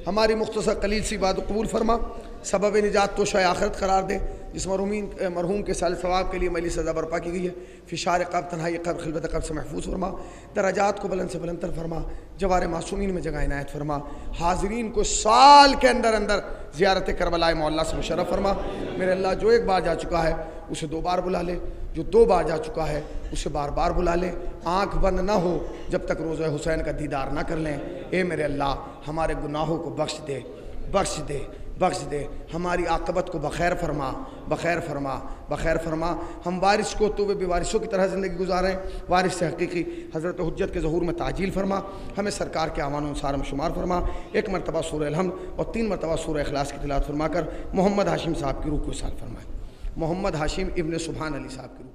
ہماری مختصر قلیل سی بات قبول فرما، سبب نجات تو شاہ آخرت قرار دے۔ جس مرحوم کے سال ثواب کے لیے مجلس سزا برپا کی گئی ہے، فشار قبر تنہائی قبر خلوت قبر سے محفوظ فرما، درجات کو بلند سے بلند تر فرما، جوار معصومین میں جگہ عنایت فرما، حاضرین کو سال کے اندر زیارت کربلا معلیٰ سے مشرف فرما۔ میرے اللہ جو ایک بار جا چکا ہے اسے 2 بار بلا لے، جو 2 بار جا چکا ہے اسے بار بار بلا لیں، آنکھ بند نہ ہو جب تک روضہ حسین کا دیدار نہ کر لیں۔ اے میرے اللہ ہمارے گناہوں کو بخش دے، بخش دے، بخش دے، ہماری عاقبت کو بخیر فرما، بخیر فرما، بخیر فرما۔ ہم وارث کو تو بے وارثوں کی طرح زندگی گزاریں، وارث سے حقیقی حضرت حجت کے ظہور میں تعجیل فرما، ہمیں سرکار کے اعوان و انصار میں شمار فرما۔ 1 مرتبہ سورہ الحمد اور 3 مرتبہ سورہ اخلاص کی تلاوت فرما کر محمد ہاشم صاحب کی روح کو وصال فرمائے۔ محمد ہاشم ابن سبحان علی صاحب کی روح